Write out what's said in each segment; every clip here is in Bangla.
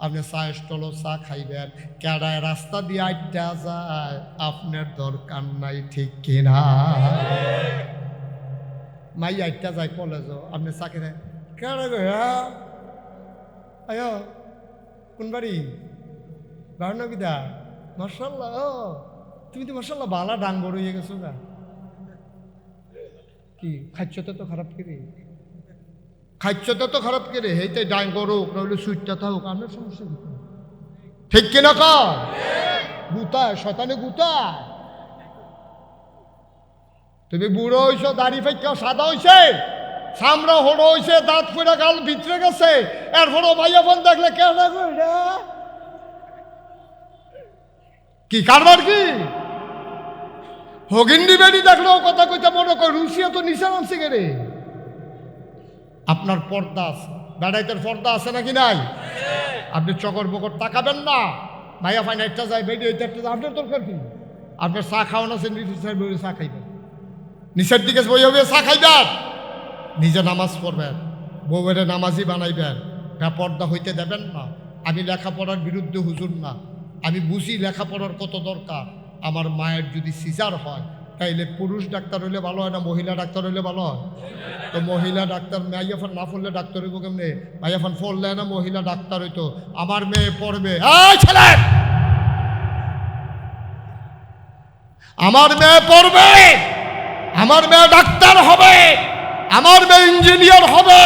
আপনি চা স্টলও চা খাইবেন, কেডায় রাস্তা দিয়ে আড্ডা যায়, আপনার দরকার নাই, ঠিক কিনা? মাই আড্ডা যায় কলেজও, আপনি চা খেতে কেডা গো আয় কোন বাড়ি বারনবিদা মার্শাল্লাহ, তুমি তো মার্শাল্লাহ বালা ডাঙ্গর হয়ে গেছো গা, কি খাচ্ছতে তো খারাপ করে, খাচ্ছতে তো খারাপ করে, হেইতে ডাঙ্গর হোক নইলে সুইটটা থাকুক, আপনার সমস্যা কি? ঠিক কিনা কা গুতায় শয়তানে গুতায়। তুমি বুড়ো হইছো, দাড়ি ফাইকা সাদা হইছে, সামরা হড়ো হইছে, দাঁত ফুড়া গাল ভিতরে গেছে, এরপরও ভাইয়া বোন দেখলে কেন কি কারবার কি হগিন্দি বেড়ি দেখলেও কথা কইতে মনে কর রুশিয়া তো নিচে নামছে গেরে। আপনার পর্দা আছে, বেড়াইতের পর্দা আছে নাকি নাই? আপনি চকর বকর তাকাবেন না, ভাইয়া ফাইন একটা যায় বেড়ি ওইটা একটা যায়, আপনার দরকার কি? আপনার চা খাওয়ানো আছে, নিচের বই চা খাইবেন, নিচের দিকে বই হবে চা খাইবেন, নিজে নামাজ পড়বেন, বউয়ের নামাজি বানাইবেন, পর্দা হইতে দেবেন না। আমি লেখাপড়ার বিরুদ্ধে হুজুর না, আমি বুঝি লেখাপড়ার কত দরকার। আমার মায়ের যদি সিজার হয় তাইলে পুরুষ ডাক্তার হইলে ভালো হয় না মহিলা ডাক্তার হইলে ভালো হয়? তো মহিলা ডাক্তার মাইয়াফান না পড়লে ডাক্তার হইব কেমনে? মাইয়াফান পড়লে না মহিলা ডাক্তার হইতো। আমার মেয়ে পড়বে, ছেলে আমার মেয়ে পড়বে, আমার মেয়ে ডাক্তার হবে, আমার মেয়ে ইঞ্জিনিয়ার হবে,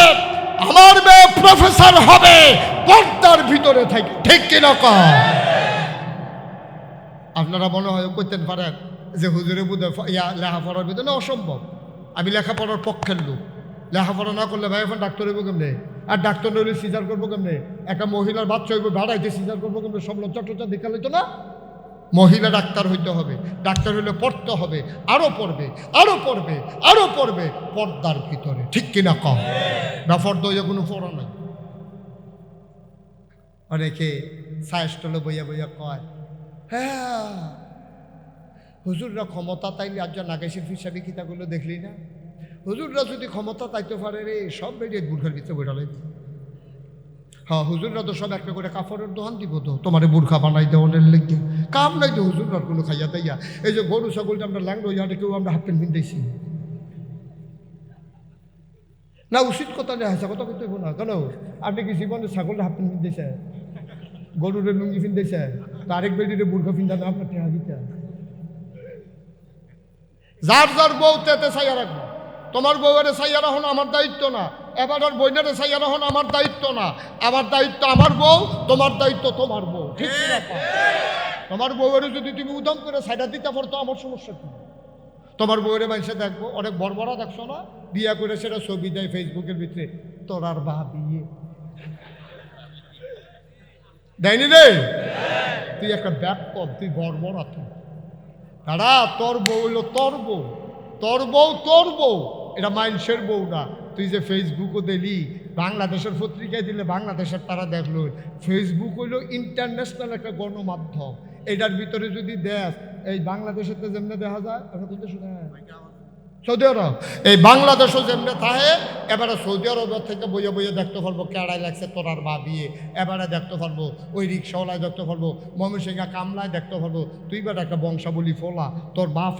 আমার মেয়ে প্রফেসর হবে, পর্দার ভিতরে থাকে, ঠিক কিনা কয়? আপনারা মনে হয় করতেন পারেন যে হুজুরে বুধ লেখাপড়ার ভিতরে অসম্ভব। আমি লেখাপড়ার পক্ষের লোক, লেখাপড়া না করলে ভাই এখন ডাক্তার হইব কেমনে? আর ডাক্তার নইলে সিজার করবো কেমনে? একটা মহিলার বাচ্চা হইব ভাড়াইতে সিজার করবো কেমনে? সব লজ্জা দেখা লইতো না? মহিলা ডাক্তার হইতে হবে, ডাক্তার হইলে পড়তে হবে, আরো পড়বে, আরো পড়বে, আরো পড়বে, পর্দার ভিতরে, ঠিক কিনা কম? না পর্দা হইয়া কোনো পড়া নাই। অনেকে সায়স্টলে বইয়া বইয়া কয়, হ্যাঁ হুজুররা ক্ষমতা তাইলে আর যা নাগেশের হিসাবে কিতাগুলো দেখলি না? হুজুররা যদি ক্ষমতা তাইতে পারে রে, সব বেরিয়ে বুর্খার ভিতরে বেড়ালে। হ্যাঁ হুজুররা তো সব একটা করে কাপড়ের দোকান দিব, তো তোমার বুর্খা বানাই দেওয়ানের লেগে কাম নাই তো হুজুররার কোনো খাইয়া তাইয়া। এই যে গরু ছাগলটা আমরা লাগলো ইয়াটা কেউ আমরা হাফ প্যান্ট কিনতেছি না, উচিত কথা নেই, হাসা কথা করতে না। কেন আপনি কি জীবনে ছাগলটা হাফ প্যান্ট কিনতেছে, গরুরে লুঙ্গি কিনতেছে, তো আরেক বেডিরে বুর্খা কিনতে না আপনার টেহা দিতে? যার যার বউ তেতে চাইয়া রাখবো। তোমার বউয়ের চাইয়া রাখুন আমার দায়িত্ব না, এবার আর বইনের চাইয়া রাখুন আমার দায়িত্ব না। আমার দায়িত্ব আমার বউ, তোমার দায়িত্ব তোমার বউ, ঠিক না? তোমার বউয়ের যদি তুমি উদম করে সাইডা দিতে পারতো আমার সমস্যা কি? তোমার বউয়ের মানুষে দেখবো অনেক বড় বড় দেখছো না, বিয়া করে সেটা ছবি দেয় ফেসবুকের ভিতরে, তোর আর বা বিয়ে দেয়নি রে, তুই একটা ব্যাক কর, তুই বড় তুই দাঁড়া, তোর বউ হইলো তোর বউ, তোর বউ তোর বউ, এটা মানুষের বউ না। তুই যে ফেসবুকও দিলি, বাংলাদেশের পত্রিকায় দিলে বাংলাদেশের তারা দেখলো। ফেসবুক হইলো ইন্টারন্যাশনাল একটা গণমাধ্যম, এটার ভিতরে যদি দেখ এই বাংলাদেশের তো যেমনি দেখা যায়, সৌদি আরব, এই বাংলাদেশও যেমনি থাকে, এবারে সৌদি আরবের থেকে বইয়ে বইয়ে দেখতে পারবো কেড়াই লাগছে তোর আর বা বিয়ে, এবারে দেখতে পারবো ওই রিক্সাওয়ালায় দেখতে পারবো, ময়মনসিংহা কামলায় দেখতে পারবো। তুই বেটা একটা বংশাবলী ফোলা, তোর বাপ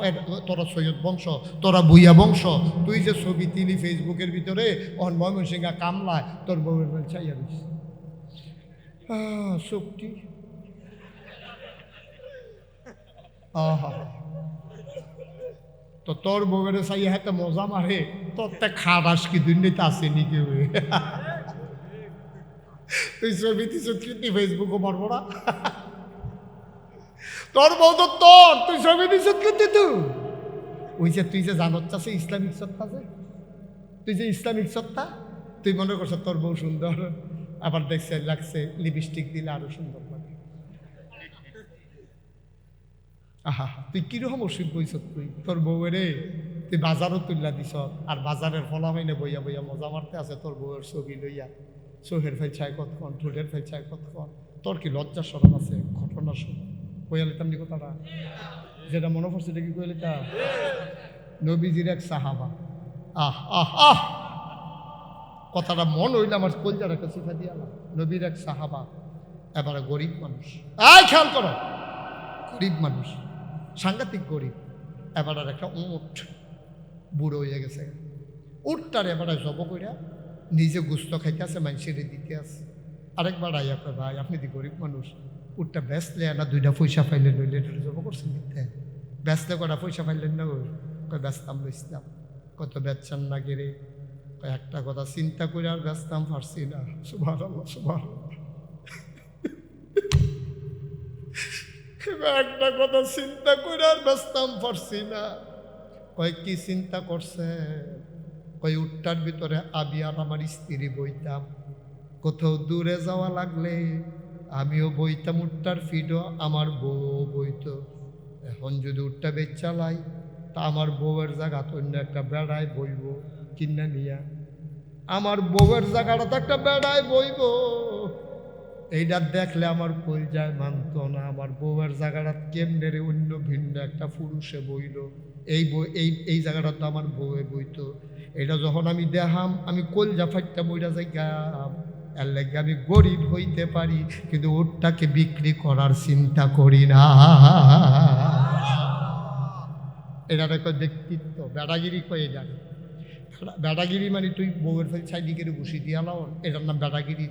তোরা সৈয়দ বংশ, তোরা ভুইয়া বংশ, তুই যে ছবি তিলি ফেসবুকের ভিতরে অন ময়মনসিংহা কামলায় তোর বউয়ের বেল চাইয়া দিস শক্তি। আহা তো তোর বউয়ের চাইয়া হাতে মজা মারে, তোর তে খারাস কি দুর্নীতি আছে নি কেউ? তুই ছবি তুই স্বীকৃতি ফেসবুকও মারবো না, তোর বউ তো তোর, তুই ছবি তুই স্বীকৃতি তুই ওই যে তুই যে জানত আছে ইসলামিক সত্তা, যে তুই যে ইসলামিক সত্তা, তুই মনে করছ তোর বউ সুন্দর, আবার দেখছে লাগছে লিপস্টিক দিলে আরো সুন্দর লাগে। আহা তুই কিরকম অসুখ বইছ, তুই তোর বউয়েরে তুই বাজারও তুললা দিছ, আর বাজারের ফলা মাইনে বইয়া বইয়া মজা মারতে আছে তোর বউয়ের ছবি লইয়া, চোখের ফেলছায় কতক্ষণ, ঠোঁটের ফেলছায় কতক্ষণ। তোর কি লজ্জা সরম আছে? ঘটনা শোন, কইয়া লিতাম নি কথাটা, যেটা মনে পড়ছে এটা কি কইয়া লিতা? নবীজির এক সাহাবা, আহ আহ আহ কথাটা মন হইলে আমার কলজার একটা শিখা দিয়ালাম। নবীর এক সাহাবা এবারে গরিব মানুষ, আয় খেয়াল করো, গরিব মানুষ, সাংঘাতিক গরিব। এবার আর একটা উট বুড়ো হয়ে গেছে, উটটার এবারে জব কইরা নিজে গুস্ত খাইতে আছে, মানুষের দিতে আছে। আরেকবার আইয়া কয় ভাই আপনি দি গরিব মানুষ, উটটা বেচলে না দুইটা পয়সা পাইলেন, নইলে এটা জব করছেন দিতে, বেচলে কটা পয়সা পাইলেন না? ওই কয় বেচতাম লইছিলাম। কত বেচছেন না গেরে? কয় একটা কথা চিন্তা করে আর বেচতাম পারছি না। সুবহানাল্লাহ, সুবহানাল্লাহ। একটা কথা চিন্তা করে আর বেচতাম পারছি না। কয় কি চিন্তা করছে? কয় উটটার ভিতরে আমি আর আমার স্ত্রী বইতাম, কোথাও দূরে যাওয়া লাগলে আমিও বইতাম, উটটার ফিডও আমার বউ বইত। এখন যদি উটটা বেচ চালাই তা আমার বউয়ের জায়গা তো অন্য একটা বেড়ায় বইব কিনা নিয়া, আমার বউয়ের জায়গাটা তো একটা বেড়ায় বইব। এইটা দেখলে আমার কলজায় মানত না, আমার বউয়ের জায়গাটা কেমনে রে অন্য ভিন্ন একটা পুরুষে বইল, এই বই এই জায়গাটা তো আমার বউয়ে বইতো। এটা যখন আমি দেখাম আমি কলজা ফাইটটা বইটা যাই গাম। এর লাগে আমি গরিব হইতে পারি কিন্তু উটটাকে বিক্রি করার চিন্তা করি না। এটা একটা ব্যক্তিত্ব, বেড়াগিরি কয়ে জানে। বেড়াগিরি মানে তুই বউয়ের ফেল চাইদিকে ঘুষি দিয়া লাও, এটার নাম বেড়াগিরি।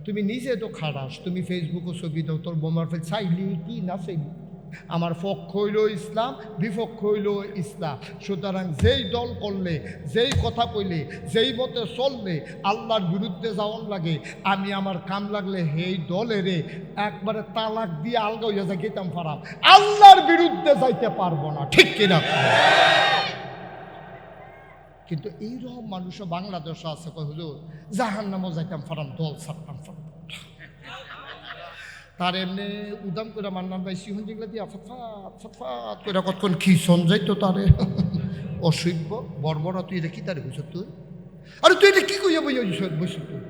তুমি নিজে তো খারাস, তুমি ফেসবুকে ছবি দাও তোর বোমার ফেল চাইলি কি না চাইলি। আমার পক্ষ হইল ইসলাম, বিপক্ষ হইল ইসলাম। সুতরাং যেই দল করলে, যেই কথা কইলে, যেই মতে চললে আল্লাহর বিরুদ্ধে যাওয়ান লাগে, আমি আমার কাম লাগলে সেই দলেরে একবারে তালাক দিয়ে আলগা হইয়া যা গেতাম পারাম, আল্লাহর বিরুদ্ধে যাইতে পারবো না, ঠিক কিনা? কিন্তু এইরকম মানুষও বাংলাদেশে আছে, কয় হুজুর জাহান্নামও যাইতাম পারাম, দল ছাড়তাম পারাম। তার এমনি উদাম করে মান্নান ভাই সিহন যেগুলো দিয়ে ফটফাট ফটফাট করে কতক্ষণ কি সঞ্জাইতো তারে অসভ্য বর্বরা। তুই এটা কি তারে বুঝ তুই? আরে তুই এটা কি কইয়া বইয়া বসে তুই?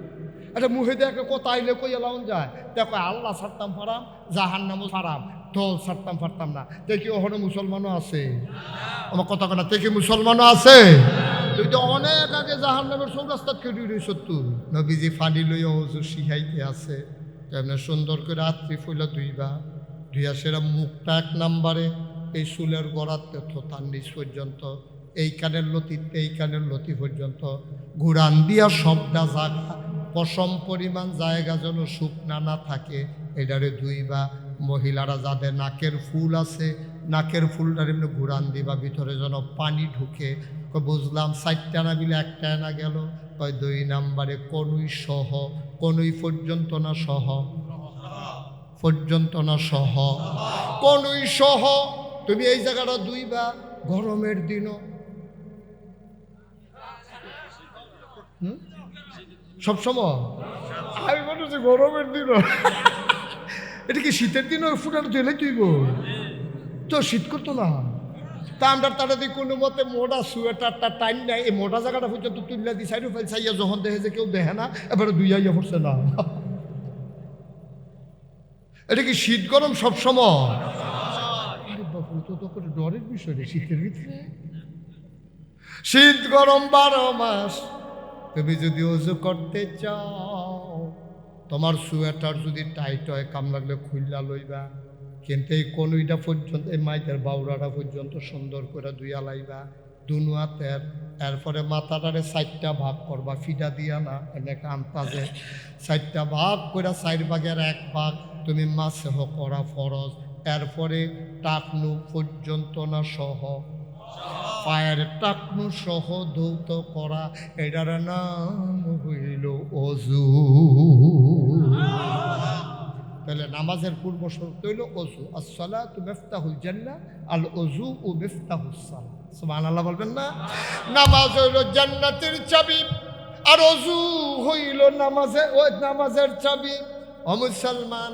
এটা মুহে দেখে কথা আইলে কইয়া লাউন যায়, দেখো আল্লাহ ছাড়তাম পারাম, জাহান্নামও পারাম, দল ছাড়তাম পারতাম না। দেখি ওখানে মুসলমানও আছে, আমার কথা কেনা দেখি মুসলমানও আছে। তুই তো অনেক আগে জাহান্নামের চৌরাস্তাত কেটে রইছ তুই। নবীজি ফানি লইয়া হুজুর শিখাইতে আছে তেমনি সুন্দর করে রাত্রি ফুইলা ধুইয়া সেরা মুখটা এক নাম্বারে, এই চুলের গড়াতে তার নিচ পর্যন্ত, এই কানের লতিতে এই কানের লতি পর্যন্ত ঘুরান দিয়া সবটা জায়গা পশম পরিমাণ জায়গা যেন শুকনা না থাকে এটারে ধুইবা। মহিলারা যাদের নাকের ফুল আছে নাকের ফুলটার এমনি ঘুরান দিবা, ভিতরে যেন পানি ঢুকে। বুঝলাম 4টা না বিলে 1টা না গেল। কয় 2 নাম্বারে কনুই সহ, কনুই পর্যন্ত না সহ, পর্যন্ত না সহ, কনুই সহ তুমি এই জায়গাটা ধুইবা। গরমের দিনও সবসময় আমি বলছি গরমের দিনও, এটা কি শীতের দিনও ফুটানো তুলে তুইব তো শীত করতো না। তা আমরা তারা দিয়ে কোনো মতে মোটা সোয়েটারটা টাইম নেয়, এই মোটা জায়গাটা পর্যন্ত তুললে দিই সাইডে ফেল চাইয়া, যখন দেখে যে কেউ দেখে না এবারে দুইয়া পড়ছে না। এটা কি শীত গরম সবসময়? তো করে ডরের বিষয় রে শীতের ভিতরে। শীত গরম 12 মাস। তুমি যদি ওযু করতে চাও, তোমার সোয়েটার যদি টাইট হয় কাম লাগলে খুললা লইবা, কিন্তু এই কনুইটা পর্যন্ত, এই মাইদের বাউরাটা পর্যন্ত সুন্দর করে ধুইয়া লাইবা দুনুয়াতের। এরপরে মাথাটারে 4টা ভাগ করবা, ফিডা দিয়া না, এনেকে আন্তাজে 4টা ভাগ করে 4 ভাগের 1 ভাগ তুমি মাসহ করা ফরজ। এরপরে টাকনু পর্যন্ত না সহ, পায়ের টাকনু সহ ধৌত করা, এটার নাম হইল ওযু। তাহলে নামাজের পূর্ব শর্ত হইল ওযু। আসসালাতু মিফতাহুল জান্নাহ, আল ওযু ও মিফতাহুস সালাত। সুবহানাল্লাহ বলবেন না? নামাজ হইল জান্নাতের চাবি, আর ওযু হইল নামাজের চাবি। ও মুসলমান,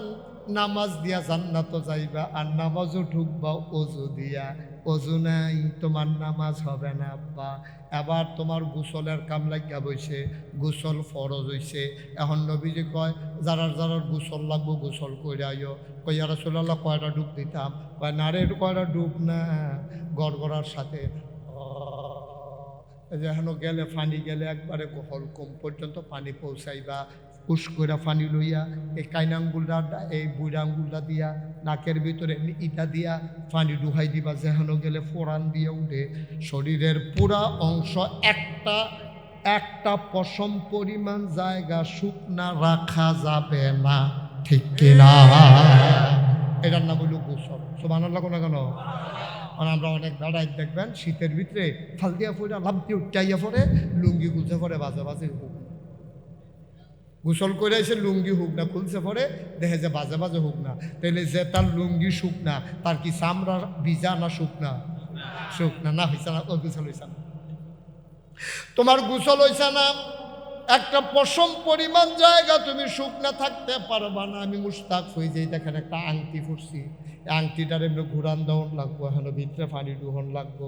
নামাজ দিয়া জান্নাতও যাইবা, আর নামাজও ঢুকবা ওযু দিয়া। ওযু নাই তোমার নামাজ হবে না আব্বা। এবার তোমার গোসলের কাম লাগিয়া বইছে, গোসল ফরজ হইছে। এখন নবীজি কয় যারা গোসল লাগবো গোসল করে আইও। কই ইয়া রাসূলুল্লাহ কয়টা ডুব দিতাম? কয় না রে কয়টা ডুব না, গড়গড়ার সাথে যেন গেলে পানি গেলে একবারে হলকম পর্যন্ত পানি পৌঁছাইবা। উস করে পানি লইয়া এই কাইন আঙ্গুলটা এই বুড়া আঙ্গুলটা দিয়া নাকের ভিতরে ইটা দিয়া পানি ডুহাই দিবা, যেখানে গেলে ফোড়ান দিয়ে উঠে শরীরের পুরা অংশ একটা একটা পশম পরিমাণ জায়গা শুকনা রাখা যাবে না, ঠিক কিনা? এটার নাম হইল গোসল। সুবহানাল্লাহ কোন কেন? আমরা অনেক বেড়াই দেখবেন শীতের ভিতরে ফাল দিয়া পড়ে লাভ দিয়ে উঠাইয়া পড়ে লুঙ্গি খুলছে পরে বাজে বাজে হোক, গোসল করে এসে লুঙ্গি হোক না খুলছে পরে দেখে যে বাজে বাজে হোক না, তাহলে যে তার লুঙ্গি শুকনা তার কি চামড়া ভিজা না শুকনা? শুকনা না হয়েছে না? ও গোসল হয়েছে না, তোমার গোসল হয়েছে না? একটা পশম পরিমাণ জায়গা তুমি শুকনা থাকতে পারবা না। আমি মুস্তাক হয়ে যাই, দেখেন একটা আংটি ফুটছি, আংটিটার এমনি ঘুরান দেওয়ান লাগবো, এখন ভিতরে পানি ডুহন লাগবো।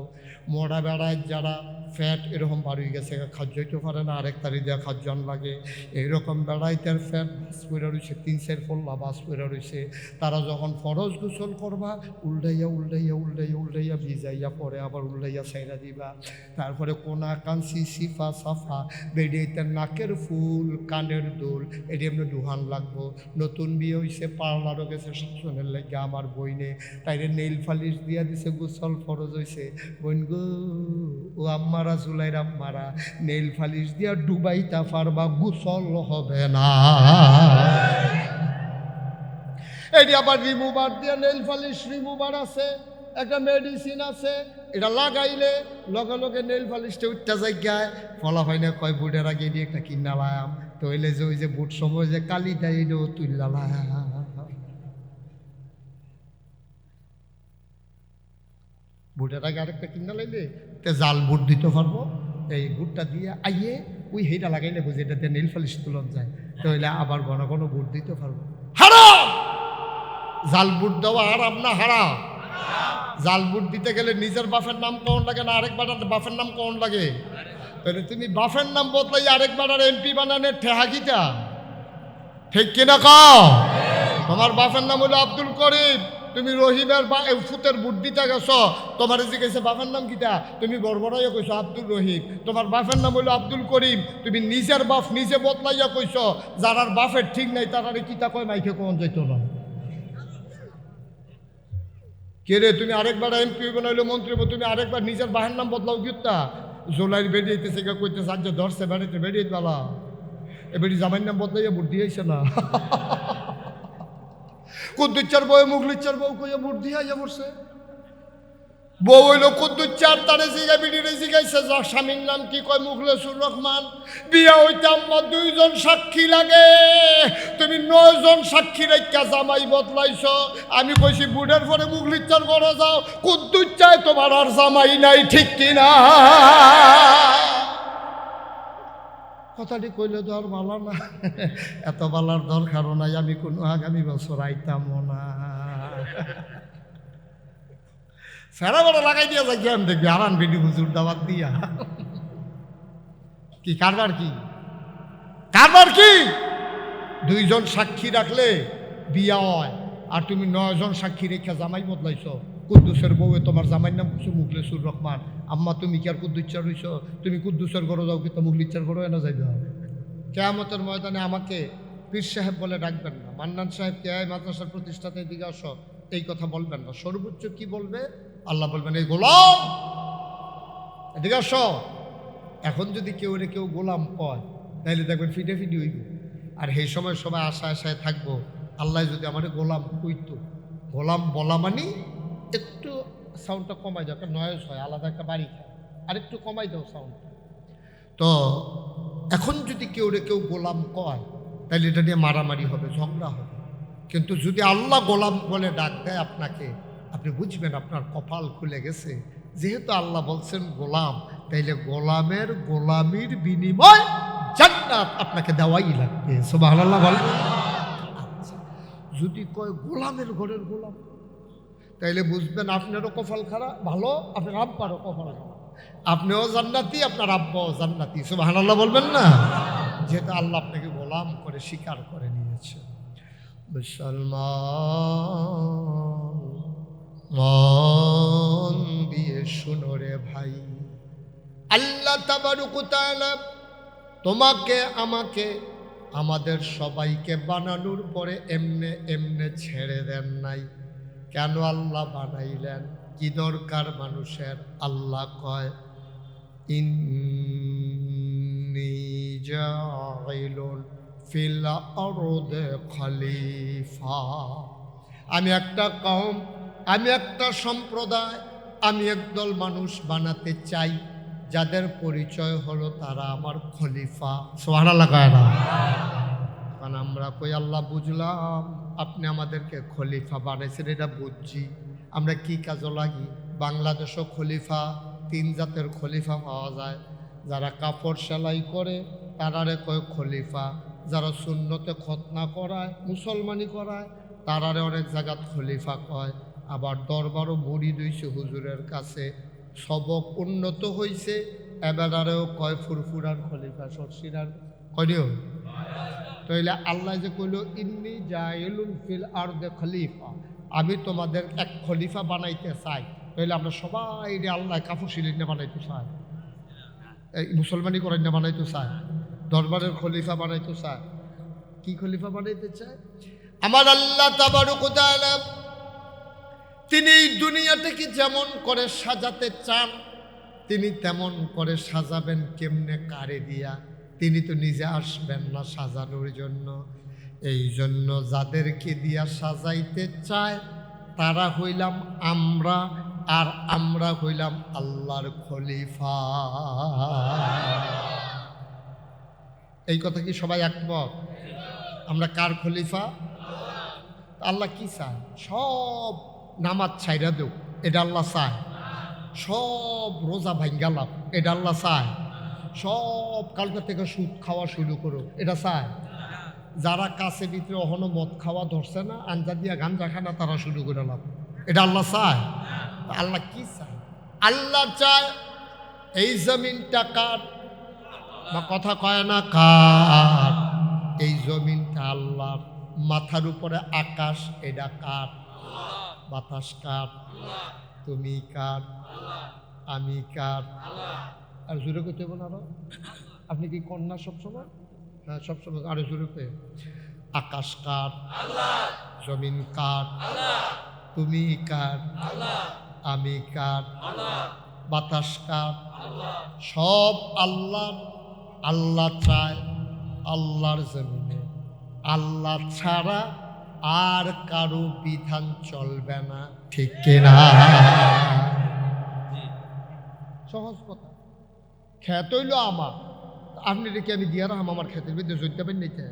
মোড়া বেড়ায় যারা ফ্যাট এরকম বাড়ি গেছে খাদ্যইতে পারে না, আরেক তারি দেওয়া খাদ্যান লাগে, এইরকম বেড়াইতের ফ্যাট বাস করে রয়েছে, 3-4 ফল্লা বাস করে রয়েছে। তারা যখন ফরজ গোসল করবা উল্টাইয়া উল্টাইয়া উল্টাইয়া উল্টাইয়া ভিজাইয়া পরে আবার উল্টাইয়া সাইরা দিবা। তারপরে কোনা কাঞ্চি সিফা সাফা বেডিয়েতের নাকের ফুল কানের দোল এটি এমনি ডুহান লাগবো। নতুন বিয়ে হয়েছে, পার্লারও গেছে শাসনের লেগে আমার বইনে, তাইরে নেইল ফালিশ দিয়া দিছে, গোসল ফরজ হয়েছে। বইন গো ও আম্মারা জুলাইর আম্মারা, নেইল ফালিশ দিয়া ডুবাইতা পারবা, গোসল হবে না। এটি আবার রিমুভার দিয়া, নেইল ফালিশ রিমুভার আছে, একটা মেডিসিন আছে, এটা লাগাইলে লগে লগে নেইল ফালিশটা উঠতে যায় গায়। ফলা হয় না কয় বুটের আগে দিয়ে একটা কিনা লায়াম, তো হইলে যে ওই যে বুট সময় যে কালিটা এটাও তুললা লায়াম। বুটের আগে আরেকটা কিনা লাইলে তে জাল বুট দিতে পারবো, এই বুটটা দিয়ে আইয়ে ওই হেটা লাগাইলে বুঝে এটাতে নেইল ফালিশ তুলন যায়, তো হইলে আবার ঘন ঘন বুট দিতে পারবো। হারাম! জাল বুট দেওয়া হারাম না হারাম? জাল বুট দিতে গেলে নিজের বাপের নাম কোন লাগে না আরেক বাটার বাপের নাম কোন লাগে? তাহলে তুমি বাপের নাম বদলাই আরেক বাটার এমপি বানানোর ঠেহা কিটা? ঠিক কিনা কও? তোমার বাপের নাম হলো আব্দুল করিম, তুমি রহিমের ফুতের বুট দিতে গেছো, তোমার জিজ্ঞেসে বাপের নাম কিটা, তুমি বড়বড়াইয়া কইছো আব্দুল রহিম। তোমার বাপের নাম হলো আব্দুল করিম, তুমি নিজের বাপ নিজে বদলাইয়া কইছো, যারার বাপের ঠিক নাই তারারে কিতা কয় মাইকে কোন যাইতো না। কে রে তুমি আরেকবার এমপি বানাইলো মন্ত্রী, তুমি আরেকবার নিজের বাহের নাম বদলাও গিয়া জোলাইর বেরিয়েছে কইতেছে আজ ধরছে বেড়াইতে বেরিয়ে বালা এ বেড়ি জামাইয়ের নাম বদলাইয়া ভোট দিয়েছে না। কুদ্দুচ্চার বউ মুগলিচ্চার বউ কইয়া ভোট দিয়া পড়ছে। বউ হইল কুদ্দুচ্চার, তারে জিগা বিড়িরে জিগাইছে স্বামীর নাম কি, কয় মুখলেসুর রহমান। বিয়া হইতে আম্মা 2 জন সাক্ষী লাগে, তুমি 9 জন সাক্ষী রেখা জামাই বদলাইছ। আমি কইছি বুড়ের পরে মুগলিচ্চার ঘরে যাও, কুদ্দুচ্চায় তোমার আর জামাই নাই, ঠিক কিনা? কথাটি কইলে তো আর ভালো না, এত বালার দরকারও নাই, আমি কোনো আগামী বছর আইতামও না। সারা বড় লাগাই দিয়া যাই কেন দেখবি আরান বেডি হুজুর দাওয়াত দিয়া কি কারবার কি কারবার কি? 2 জন সাক্ষী রাখলে বিয়া হয়, আর তুমি 9 জন সাক্ষী রেখা জামাই বদলাইছ। কুদ্দুসের বউয়ে তোমার জামাইয়ের নাম কিছু মুখলেসুর রহমান। আম্মা তুমি কি আর কুদ্দুচ্চার হইছ? তুমি কুদ্দুসের ঘরে যাও, কিন্তু মুখলিচ্চার ঘরে এনে যাইবে। কেয়ামতের ময়দানে আমাকে পীর সাহেব বলে ডাকবেন না, মান্নান সাহেব কে মাদ্রাসার প্রতিষ্ঠাতা এদিকে আসো, এই কথা বলবেন না। সর্বোচ্চ কি বলবে? আল্লাহ বলবেন এই গোলাম এদিকে আসো। এখন যদি কেউ গোলাম কয় তাহলে দেখবেন ফিটে ফিটি হইব। আর সেই সময় সবাই আশায় থাকবো, আল্লাহ যদি আমার গোলাম কইতো। গোলাম বলা মানে একটু সাউন্ডটা কমাই দাও, একটা নয়েজ হয়, আলাদা একটা বাড়ি খায়, আর একটু কমাই দাও সাউন্ড। তো এখন যদি কেউ গোলাম কয় তাহলে এটা নিয়ে মারামারি হবে, ঝগড়া হবে। কিন্তু যদি আল্লাহ গোলাম বলে ডাক দেয় আপনাকে, আপনি বুঝবেন আপনার কপাল খুলে গেছে। যেহেতু আল্লাহ বলছেন গোলাম, তাইলে গোলামির বিনিময় জান্নাত আপনাকে দেওয়াই লাগবে। সুবহানাল্লাহ বলেন। আচ্ছা, যদি কয় গোলামের ঘরের গোলাম, তাইলে বুঝবেন আপনারও কপাল খারাপ ভালো, আপনার আব্বারও কপাল খারাপ। আপনিও জান্নাতি, আপনার আব্বাও জান্নাতি। সুবহানাল্লাহ বলবেন না? যেহেতু আল্লাহ আপনাকে গোলাম করে স্বীকার করে নিয়েছে। মুসলমান মন দিয়ে শুনো রে ভাই, আল্লাহ তাবারক ওয়া তাআলা তোমাকে আমাকে আমাদের সবাইকে বানানোর পরে এমনে এমনে ছেড়ে দেন নাই। কেন আল্লাহ বানাইলেন? কি দরকার মানুষের? আল্লাহ কয় ইন্নী জাইলুন ফিল আরদি খলিফা। আমি একটা কওম, আমি একটা সম্প্রদায়, আমি একদল মানুষ বানাতে চাই যাদের পরিচয় হলো তারা আমার খলিফা। সুবহানাল্লাহ কয় না? কারণ আমরা কই আল্লাহ বুঝলাম আপনি আমাদেরকে খলিফা বানাইছেন, এটা বুঝছি, আমরা কি কাজে লাগি? বাংলাদেশও খলিফা, 3 জাতের খলিফা পাওয়া যায়। যারা কাপড় সেলাই করে তারারে কয় খলিফা, যারা সুন্নতে খতনা করায়, মুসলমানি করায়, তারারে অনেক জায়গাত খলিফা কয়। আবার দরবারও মুরিদ হইছে হুজুরের কাছে, সবক উন্নত হইছে, এবারেও কয় ফুরফুরার খলিফা, সরসিরার কয়ও। তাইলে আল্লাহ যে কইল ইন্নী জাইলুন ফিল আরদি খলিফা, আমি তোমাদের এক খলিফা বানাইতে চাই, তাইলে আমরা সবাই আল্লাহ কাপড় সিলিং না বানাইতে চাই, এই মুসলমানি করেন না বানাইতে চাই, দরবারের খলিফা বানাইতে চাই। কি খলিফা বানাইতে চায়? আমার আল্লাহ তাবারক ওয়া তাআলা তিনি এই দুনিয়াটাকে যেমন করে সাজাতে চান তিনি তেমন করে সাজাবেন। কেমনে? কারে দিয়া? তিনি তো নিজে আসবেন না সাজানোর জন্য। এই জন্য যাদেরকে দিয়া সাজাইতে চায় তারা হইলাম আমরা, আর আমরা হইলাম আল্লাহর খলিফা। এই কথা কি সবাই একমত? আমরা কার খলিফা? আল্লাহ কি চায়? সব নামাজ ছাইরা দেও, এটা আল্লাহ চায়। সব রোজা ভাঙ্গালাম, এটা আল্লাহ চায়। সব কালকে থেকে সুদ খাওয়া শুরু করো, এটা চায়। যারা কাছে ভিতরে অহনো মদ খাওয়া ধরছে না, আঞ্জা দিয়া গাঞ্জা খানা তারা শুরু করে লাভ, এটা আল্লাহ চায়। আল্লাহ কি চায়? আল্লাহ চায় এই জমিনটা কার, বা কথা কয় না কার? এই জমিনটা আল্লাহর। মাথার উপরে আকাশ, এটা কার? বাতাস কার? তুমি কার? আমি কার? আর জোরে করতে বলো আরো। আপনি কি কন্যা সবসময়? হ্যাঁ সবসময়। আরো জোরে কে? আকাশ কার? জমিন কার? তুমি কার? আমি কার? বাতাস কার? সব আল্লাহর। আল্লাহ চায় আল্লাহর জমিনে আল্লাহ ছাড়া আর কারো বিধান চলবে না, ঠিক কিনা? সহজ কথা। খেত হইল আমার, আপনি রেখে আমি দিয়া রাম আমার ক্ষেতের ভিতরে জড়তে পারি নিতে?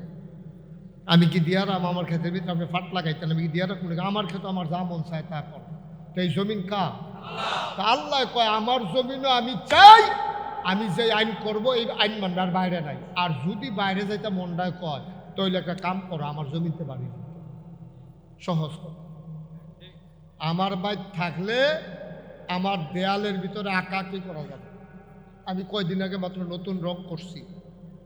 আমি কি দিয়া রাম আমার ক্ষেতের ভিতরে? আপনি ফাট লাগাইতেন, আমি কি দিয়া রাখুন? আমার ক্ষেত আমার যা মন চায় তা কর। তো এই জমিন কার? আল্লাহ কয় আমার জমিনও আমি চাই, আমি যে আইন করব এই আইন মানবার বাইরে নাই। আর যদি বাইরে যাইতে মনটায় কয় তৈলে একটা কাম করো, আমার জমিনতে পারি। সহজ কথা। আমার বাইর থাকলে আমার দেয়ালের ভিতরে আঁকা কি করা যাবে? আমি কয়দিন আগে মাত্র নতুন রং করছি,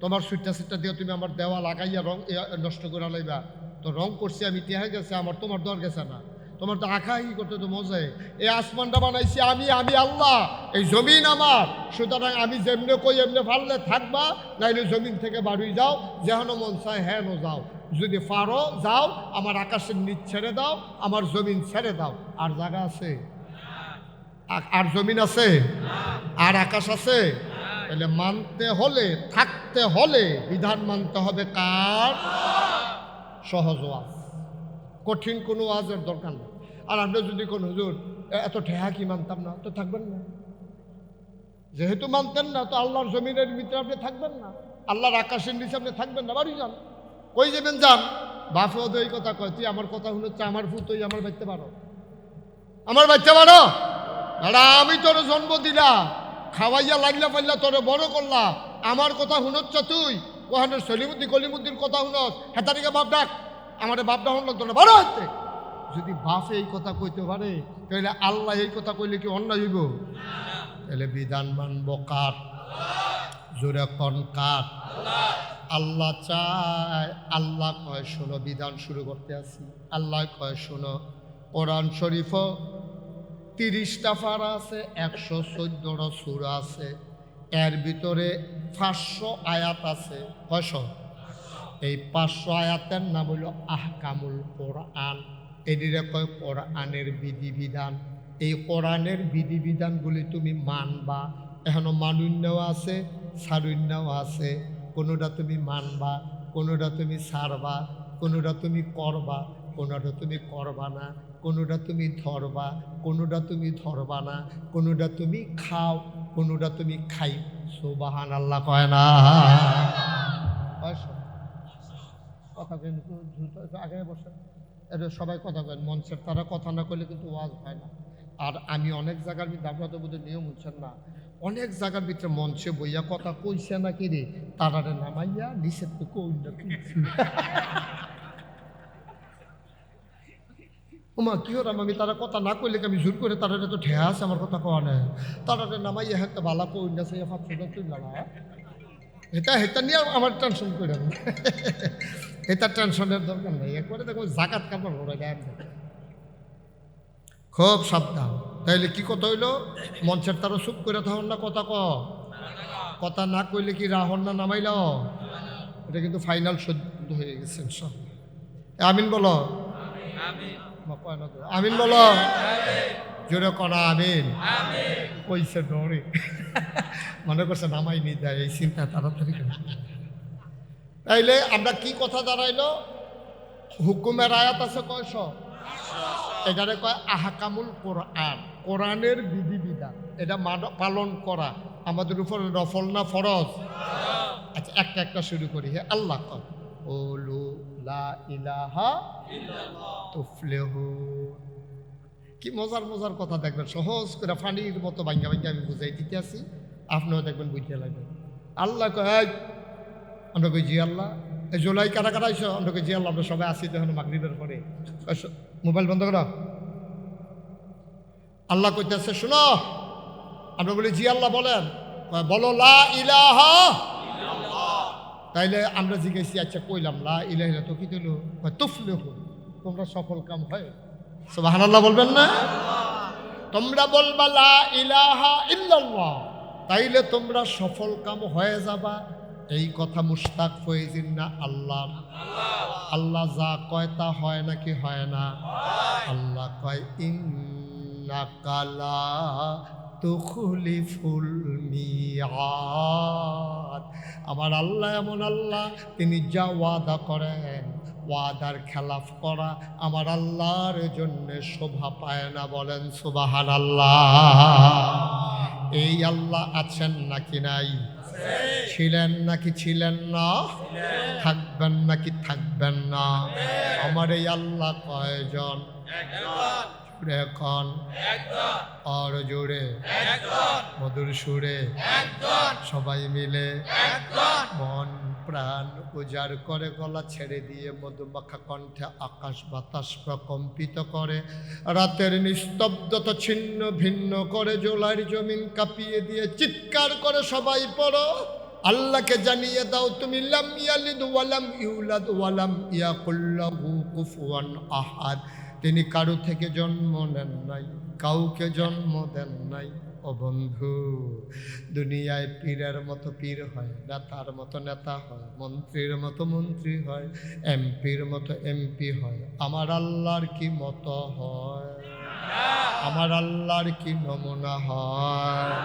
তোমার সুইটা সিটটা দিয়ে তুমি আমার দেওয়াল লাগাইয়া রং নষ্ট করে লাইবা, তো রং করছি আমি, টেহা গেছে আমার, তোমার দর গেছে না। তোমার তো আঁকা ই করতে তো মজায়। এই আসমানটা বানাইছি আমি, আমি আল্লাহ, এই জমিন আমার। সুতরাং আমি যেমনে কই এমনি ফাললে থাকবা, নাইলে জমিন থেকে বাড়ি যাও, যেহেন মন চায় হ্যাঁ যাও। যদি পারো যাও, আমার আকাশের নিচ ছেড়ে দাও, আমার জমিন ছেড়ে দাও। আর জায়গা আছে? আর জমিন আছে? আর আকাশ আছে? তাহলে মানতে হলে, থাকতে হলে বিধান মানতে হবে কার? সহজ ওয়াজ, কঠিন কোনো ওয়াজের দরকার নেই। আর আপনি যদি কোন হুজুর এত ঠেহা কি মানতাম না, তো থাকবেন না। যেহেতু মানতেন না, তো আল্লাহর জমিনের ভিতরে আপনি থাকবেন না, আল্লাহর আকাশের নিচে আপনি থাকবেন না। বাড়ি যান, কই যাবেন যান। বাপেও তো এই কথা কয়, তুই আমার কথা শুনেছে, আমার ভূত তুই আমার বাচ্চা পারো, আমার বাচ্চা পারো। দাদা আমি তোর জন্ম দিলাম, খাওয়াইয়া লাগলা পাইলা তোরে বড় করলা, আমার কথা শুনছ তুই? ওখানে সলিমুদ্দি কলিমুদ্দির কথা শুনস, হেতারিকে বাপ ডাক, আমার বাপ ডাক লাগতো না, বড় হচ্ছে। যদি বাপে এই কথা কইতে পারে, তাহলে আল্লাহ এই কথা কইলে কি অন্যায় হইব? তাহলে বিধান মানব কার? জোরে কন কার? আল্লাহ চায়। আল্লাহ কয় শোনো, বিধান শুরু করতে আসি। আল্লাহ কয় শোনো, কোরআন শরীফ 30টা পারা আছে, 114টা সূরা আছে, এর ভিতরে 500 আয়াত আছে। কয়শো? এই 500 আয়াতের নাম হইল আহকামুল কোরআন। এটিরে কয় কোরআনের বিধিবিধান। এই কোরআনের বিধিবিধানগুলি তুমি মানবা। এখনো মানুন্যাও আছে, সারুন্যাও আছে। কোনোটা তুমি মানবা, কোনোটা তুমি ছাড়বা, কোনোটা তুমি করবা, কোনোটা তুমি করবা না, কোনোটা তুমি ধরবা, কোনোটা তুমি ধরবা না, কোনোটা তুমি খাও, কোনোটা তুমি খাই। সুবহানাল্লাহ কয় না? কথা কিন্তু আগে বসে এটা সবাই কথা কয়, মঞ্চের তারা কথা না করলে কিন্তু ওয়াজ হয় না। আর আমি অনেক জায়গার ভিতরে, আপনারা তো বোধহয় নিয়ম হচ্ছেন না, অনেক জায়গার ভিতরে মঞ্চে বইয়া কথা কইছে না কি রে, তারারে নামাইয়া নিষেধ তো কই না ওমা কি হলাম আমি, তারা কথা না কইলে আমি জোর করে তারারে তো ঠেয়া আছে আমার কথা কওয়া নেই, তারারে নামাইয়া হাতে বালা কই না সে ফাঁকা তুই না এটা হেটা নিয়ে আমার টেনশন করে এটা টেনশনের দরকার নেই। একবারে দেখো জাকাত কাপড় ভরে দেয়, খুব সাবধান। তাইলে কি কথা হইলো, মঞ্চের তারা চুপ করে থাকুন না, কথা কথা না কইলে কি রাহন না নামাইল, এটা কিন্তু ফাইনাল সহ্য হয়ে গেছে সব। আমিন বলো, আমিন বলো, জোরে করা আমিন। কইছে ডরে মনে করছে নামাই নি দেয়, এই চিন্তা তাড়াতাড়ি। তাইলে আমরা কি কথা দাঁড়াইলো, হুকুমের আয়াত আছে কয়শ, এখানে কয় আহকামুল কোরআন, কোরআনের বিধিবিধান, এটা পালন করা আমাদের উপর নফল না ফরজ? আচ্ছা একটা একটা শুরু করি। হ্যাঁ, আল্লাহ কয় ওলু লা ইলাহা ইল্লাল্লাহ তুফলিহুন। কি মজার মজার কথা দেখবেন, সহজ করে ফানির মতো ভাঙ্গা ভাঙ্গা আমি বুঝাই দিতে আসি, আপনিও দেখবেন বুঝতে লাগবেন। আল্লাহ কয়, আমরা কই জি আল্লাহ। এই জুলাই কারা কারা আইসো, আমরা কই জি আল্লাহ, আমরা সবাই আসি তখন মাগরিবের পরে। মোবাইল বন্ধ করো। আল্লাহ কইতেছে শুনো, আমরা বলি জি আল্লাহ বলেন, বলো লা ইলাহা ইল্লাল্লাহ। তাইলে আমরা জিজ্ঞেসি আচ্ছা কইলাম লা ইলাহা ইল্লাল্লাহ, তো কি দিল, তুফলিহু, তোমরা সফল কাম হয়। সুবহানাল্লাহ বলবেন না? তোমরা বলবা লা ইলাহা ইল্লাল্লাহ, তাইলে তোমরা সফল কাম হয়ে যাবা। এই কথা মুশতাক ফয়েজিন না আল্লাহ। আল্লাহ যা কয় তা হয় নাকি হয় না? আল্লাহ কয় ইন্নাকা লা তুখলিফুল মিআদ। আমার আল্লাহ এমন আল্লাহ, তিনি যা ওয়াদা করেন, ওয়াদার খেলাফ করা আমার আল্লাহর জন্য শোভা পায় না। বলেন সুবহানাল্লাহ। এই আল্লাহ আছেন নাকি নাই? ছিলেন নাকি ছিলেন না? থাকবেন নাকি থাকবেন না? আমার এই আল্লাহ কয়জন? এখন আর জোরে মধুর সুরে সবাই মিলে মন প্রাণ উজাড় করে, গলা ছেড়ে দিয়ে মধুমাখা কণ্ঠে আকাশ বাতাস প্রকম্পিত করে, রাতের নিস্তব্ধতা ছিন্ন ভিন্ন করে, জোলার জমিন কাঁপিয়ে দিয়ে চিৎকার করে সবাই পড়ো, আল্লাহকে জানিয়ে দাও তুমি লাম ইয়ালিদ ওয়ালাম ইউলাদ ওয়ালাম ইয়াকুল লাহু কুফুয়ান আহাদ। তিনি কারো থেকে জন্ম নেন নাই, কাউকে জন্ম দেন নাই। ও বন্ধু, দুনিয়ায় পীরের মতো পীর হয়, নেতার মতো নেতা হয়, মন্ত্রীর মতো মন্ত্রী হয়, এমপির মতো এমপি হয়। আমার আল্লাহর কি মতো হয়? আমার আল্লাহর কি নমুনা হয়?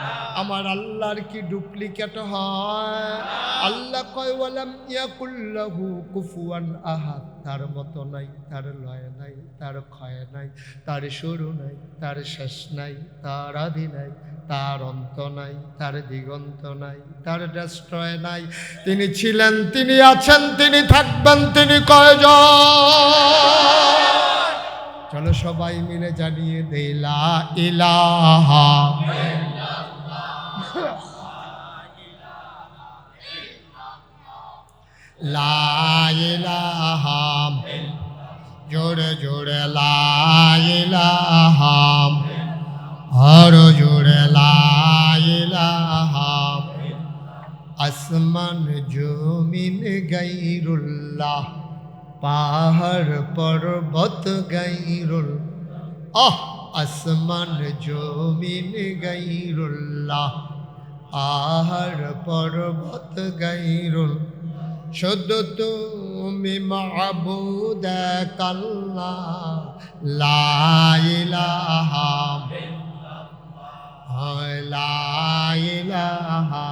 আমার আল্লাহর কি ডুপ্লিকেট হয়? আল্লাহ কয় ওয়ালাম ইয়াকুল লাহু কুফুয়ান আহাদ। তার মতো নাই, তার লয় নাই, তার ক্ষয় নাই, তার শুরু নাই, তার শেষ নাই, তার আদি নাই, তার অন্ত নাই, তার দিগন্ত নাই, তার ডেস্ট্রয় নাই। তিনি ছিলেন, তিনি আছেন, তিনি থাকবেন, তিনি কয়জন? চলো সবাই মিলে জানিয়ে দেই লা ইলাহা লা ইলাহা, জোরে জোরে লা ইলাহা, আর জোরে লা ইলাহা। আসমান জমিন গায়রুল্লাহ, পাহাড় পর্বত গায়রুল, আসমান জমিন গায়রুল্লাহ, পাহাড় পর্বত গায়রুল। শুধু মা'বুদাকাল্লাহ লা ইলাহা লা ইলাহা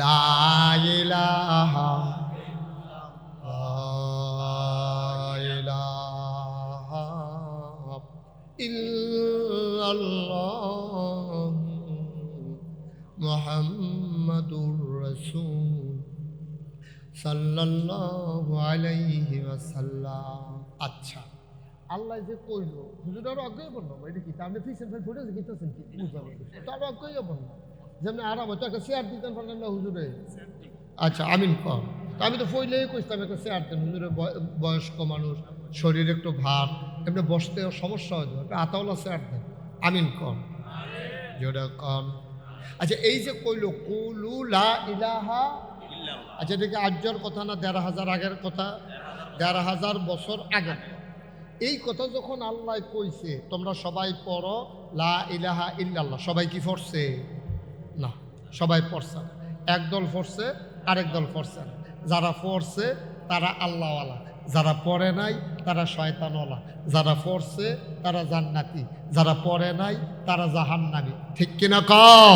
লা ইলাহা ইল্লাল্লাহ মুহাম্মাদুর রাসূল সাল্লাল্লাহু আলাইহি ওয়াসাল্লাম। আচ্ছা, আল্লাহ যে কইল হুজুর আরো আগে বলল এটা কি আপনি পিছন ফেল ফুটে গিয়েছেন কি বুঝাবেন তার আগে বলল যেমন আরাম হতো একটা শেয়ার দিতেন পারলেন না হুজুরে। আচ্ছা আমিন কর। আমি তো ফইলেই কইতাম একটা শেয়ার দেন হুজুরে, বয়স্ক মানুষ, শরীরে একটু ভার, এমনি বসতেও সমস্যা হয়ে যাবে, একটা আতাওয়ালা শেয়ার দেন। আমিন কর যেটা কন। আচ্ছা এই যে কইল কুলু লা ইলাহা, আচ্ছা এটাকে আর্যর কথা না ১,৫০০ আগের কথা? ১,৫০০ বছর আগের। এই কথা যখন আল্লাহ কইছে তোমরা সবাই পড়ো লা ইলাহা ইল্লাল্লাহ, সবাই কি পড়ছে? না, সবাই পড়ছে। একদল পড়ছে, আরেক দল পড়ছে না। যারা পড়ছে তারা আল্লাহওয়ালা, যারা পড়ে নাই তারা শয়তানওয়ালা। যারা পড়ছে তারা জান্নাতি, যারা পড়ে নাই তারা জাহান্নামী। ঠিক কিনা কও?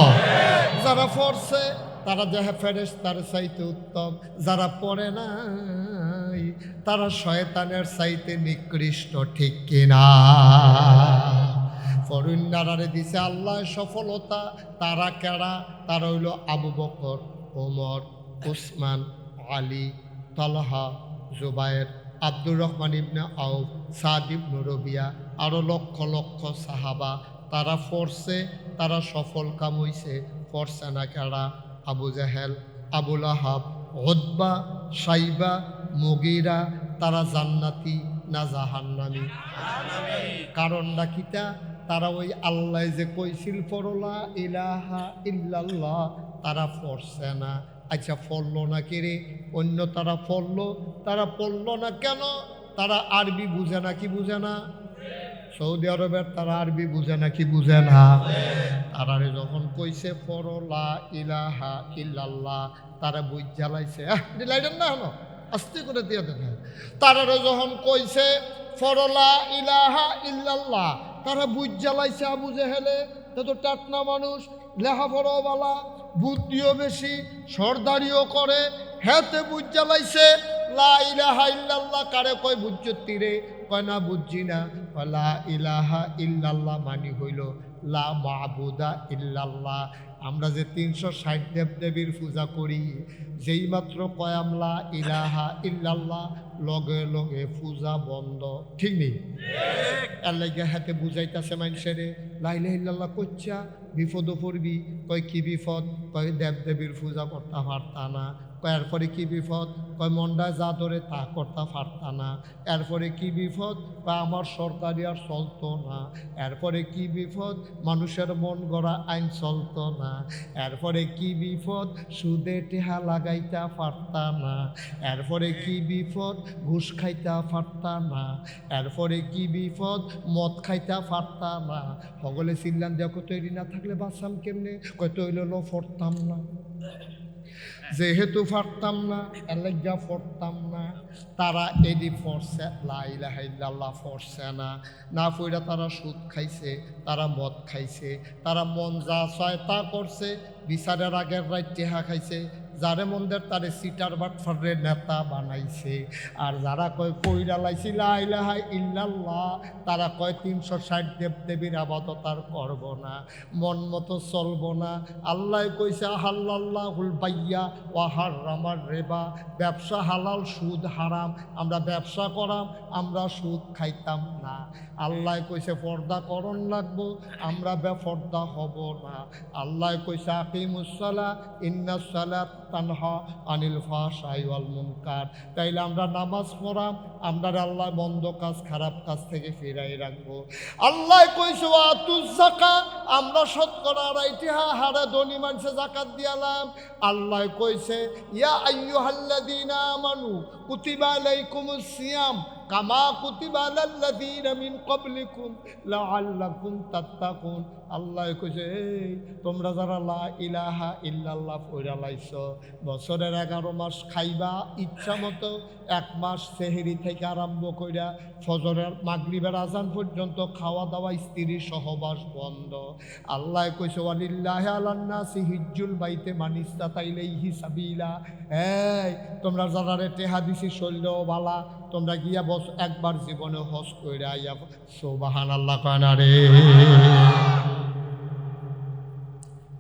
যারা পড়ছে তারা যাহা ফেরেশতার চাইতে উত্তম, যারা পড়ে নাই তারা শয়তানের চাইতে নিকৃষ্ট। ঠিক কিনা? ফরিন্নারে দিছে আল্লাহ সফলতা। তারা কেডা? তারা হইল আবু বকর, ওমর, উসমান, আলী, তালহা, জুবায়ের, আব্দুর রহমান ইবনে আউফ, সাদ ইবনে রবিয়া, আরও লক্ষ লক্ষ সাহাবা। তারা পড়ছে, তারা সফল কাম হইছে। পড়ছে না কেডা? আবু জাহেল, আবুল আহাব, উতবা, সাইবা, মুগিরা। তারা জান্নাতি না জাহান্নামী? কারণটা কিটা? তারা ওই আল্লাহ যে কইছিল পড়লা ইলাহা ইল্লাল্লাহ, তারা পড়ছে না। আচ্ছা পড়লো না কে রে? অন্য তারা পড়লো, তারা পড়লো না কেন? তারা আরবি বুঝে না। কি বুঝে না? সৌদি আরবের তারা আরবি বুঝে না। কি বুঝে না? তারা যখন কইছে পড়লা ইলাহা ইল্লাল্লাহ, তারা বুঝ জ্বালাইছে। লাইটেন না হলো, আস্তে করে দিয়ে দেখেন। তারা যখন কইছে পড়লা ইলাহা ইল্লাল্লাহ, তারা বুঝ জ্বালাইছে আবু জেহেলে। তো টাটনা মানুষ, লেখাপড়াওয়ালা, বুদ্ধিও বেশি, সর্দারিও করে, হেতে বুঝ জ্বালাইছে। লা ইলাহা ইল্লাল্লাহ কারে কয় বুঝছি রে? কয় না বুঝছি না। লা ইলাহা ইল্লাল্লাহ মানি হইল লা মা'বুদা ইল্লাল্লাহ। আমরা যে ৩৬০ দেবদেবীর পূজা করি, যেই মাত্র কয় আমলা ইলাহা ইল্লাল্লাহ, লগে লগে পূজা বন্ধ। ঠিক নেই? এর লাগে হাতে বুঝাইতেছে মানুষেরে লা ইলাহা ইল্লাল্লাহ কইছা বিপদও পড়বি। কয় কি বিপদ? কয় দেবদেবীর পূজা করতে পারতা না। কয় এরপরে কি বিপদ? কয় মন্ডা যা ধরে তা করতে পারতা না। এরপরে কি বিপদ? কয় আমার সরকারি আর চলতো না। এরপরে কি বিপদ? মানুষের মন গড়া আইন চলতো না। এরপরে কি বিপদ? সুদে টেহা লাগাইতে পারতা না। এরপরে কি বিপদ? ঘুষ খাইতে পারতা না। এরপরে কি বিপদ? মদ খাইতে পারতা না। সকলে চিল্লান দেখো তৈরি না থাকলে বাঁচাম কেমনে? কয় তৈরি হলো ফরতাম না, যেহেতু পারতাম না এলাকা পড়তাম না। তারা এডি পড়ছে লা ইলাহা ইল্লাল্লাহ পড়ছে না। না পড়া তারা সুদ খাইছে, তারা মদ খাইছে, তারা মন যা চায় তা করছে। বিচারের আগের রাত টেহা খাইছে। যারে মন্দের তারে সিটার বাটফারের নেতা বানাইছে। আর যারা কয় কইরা লাইছি লা ইলাহা ইল্লাল্লাহ, তারা কয় ৩৬০ দেবদেবীর আবাদত আর করব না, মন মতো চলবো না। আল্লাহ কইছে হাল্লাল্লাহুল বাইয়া ওয়া হাররামার রিবা, ব্যবসা হালাল সুদ হারাম। আমরা ব্যবসা করাম, আমরা সুদ খাইতাম না। আল্লাহ কইছে পর্দা করণ লাগবো, আমরা বেপর্দা হব না। আল্লাহ কইছে আকিমুস সালাহ ইন্নাস সালাত তানহা আনিল ফাহশাই ওয়াল মুনকার। তাইলে আমরা নামাজ পড়াম, আমরা আল্লাহ মন্দ কাজ খারাপ কাজ থেকে ফিরাই রাখবো। আল্লাহ কইছে ওয়াতুজ যাকাত, আমরা শতকরা ২.৫ হারে ধনী মানুষে যাকাত দিয়ালাম। আল্লাহ কইছে ইয়া আইয়ুহাল্লাযীনা আমানু কুতিবা আলাইকুমুস সিয়াম কামা কুতিবা আলাল্লাযীনা মিন ক্বাবলিকুম লাআল্লাকুম তাত্তাকুন। আল্লাহ কইছে এই তোমরা যারা লা ইলাহা ইল্লাল্লাহ পড়া লাইছো, বছরের 11 মাস খাইবা ইচ্ছা মতো, 1 মাস সেহরি থেকে আরম্ভ কইরা ফজরের মাগরিবের আজান পর্যন্ত খাওয়া দাওয়া স্ত্রী সহবাস বন্ধ। আল্লাহ কইছে ওয়ালিল্লাহি আলান নাসি হিজ্জুল বাইতে মান ইসতাতা ইলাইহি সাবিলা। এই তোমরা যারা টেহা দিছি শৈল বালা, তোমরা গিয়া বস একবার জীবনে হজ কইরা আইয়া সুবহানাল্লাহ কানা রে।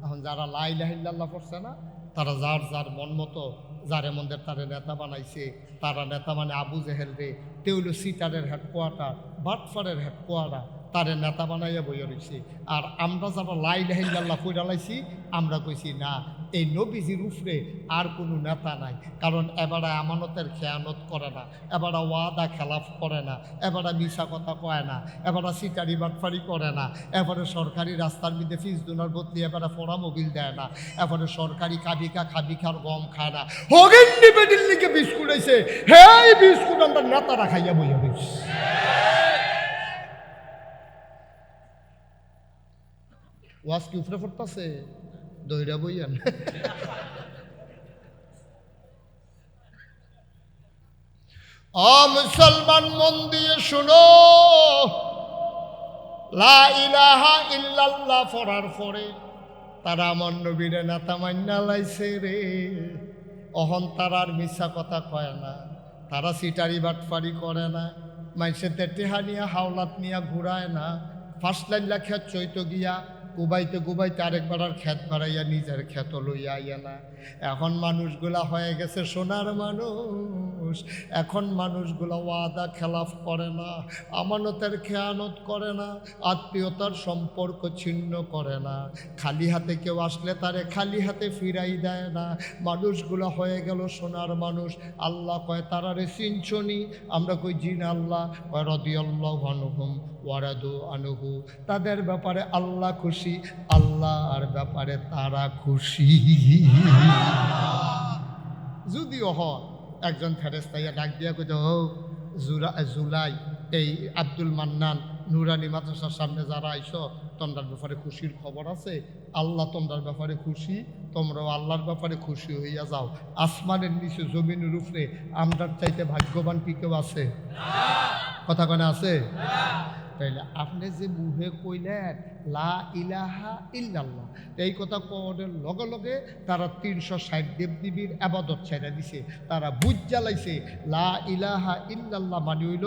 এখন যারা লা ইলাহা ইল্লাল্লাহ পড়ছে না, তারা যার যার মন মতো যারে মন্দের তারে নেতা বানাইছে। তারা নেতা মানে আবু জেহেল রে, তেউল সিটারের হেডকোয়ার্টার, বাটফারের হেডকোয়ার্টার, তারে নেতা বানাইয়া বইয়া রয়েছে। আর আমরা যারা লা ইলাহা ইল্লাল্লাহ পড়া লাইছি, আমরা কইছি না, এই নবীজির উপরে আর কোনো নেতা নাই। কারণ এবারে আমানতের খেয়ানত করে না, এবারে ওয়াদা খেলাফ করে না, এবারে মিশা কথা কয় না, এবারে সিটারি বাটফারি করে না, এবারে সরকারি রাস্তার মধ্যে ফিস দুনার বদলি এবারে ফোড়া মোবিল দেয় না, এবারে সরকারি খাবিকার গম খায় না। হগিন্নি বেডির লিগে বিস্কুট আইছে, হে বিস্কুট আমরা নেতারা খাইয়া বইয়া রয়েছি। ওয়াজ কি উপরে পড়তেছে দইরা বইয়ান। মুসলমান মন দিয়ে শুনো, লা ইলাহা ইল্লাল্লাহ পড়ার পরে তারা আমার নবীরে নেতা মান্না লাইছে রে। অহন তারার মিথ্যা কথা কয় না, তারা সিটারি বাটফারি করে না, মানুষের টেহা নিয়া হাওলাত নিয়া ঘুরায় না, ফার্স্ট লাইন লেখা চৈত গিয়া গুবাইতে আরেকবার আর খেত বাড়াইয়া নিজের খেত লইয়া আইয়া না। এখন মানুষগুলা হয়ে গেছে সোনার মানুষ। এখন মানুষগুলা ওয়াদা খেলাফ করে না, আমানতের খেয়ানত করে না, আত্মীয়তার সম্পর্ক ছিন্ন করে না, খালি হাতে কেউ আসলে তারে খালি হাতে ফিরাই দেয় না। মানুষগুলা হয়ে গেল সোনার মানুষ। আল্লাহ কয় তারারে চিনছনি? আমরা কই জিন। আল্লাহ কয় রাদিয়াল্লাহু আনহুম ওয়ারাদু আনহু, তাদের ব্যাপারে আল্লাহ খুশি, আল্লাহর ব্যাপারে তারা খুশি। যদিও একজন ফেরেশতা ডাক দিয়া কইতে জুলাই এই আব্দুল মান্নান নুরানি মাদ্রাসার সামনে যারা আইসো, তোমরার ব্যাপারে খুশির খবর আছে, আল্লাহ তোমরার ব্যাপারে খুশি, তোমরাও আল্লাহর ব্যাপারে খুশি হইয়া যাও। আসমানের নিচে জমিনের উপরে আমরার চাইতে ভাগ্যবান কি কেউ আছে? কথা কেন আছে? তাইলে আপনি যে মুহে কইলেন লা ইলাহা ইল্লাল্লাহ, এই কথা কওয়ার লগে লগে তারা 360 দেবদেবীর আবাদত ছেড়ে দিছে। তারা বুঝ জ্বালাইছে লা ইলাহা ইল্লাল্লাহ মানে হইল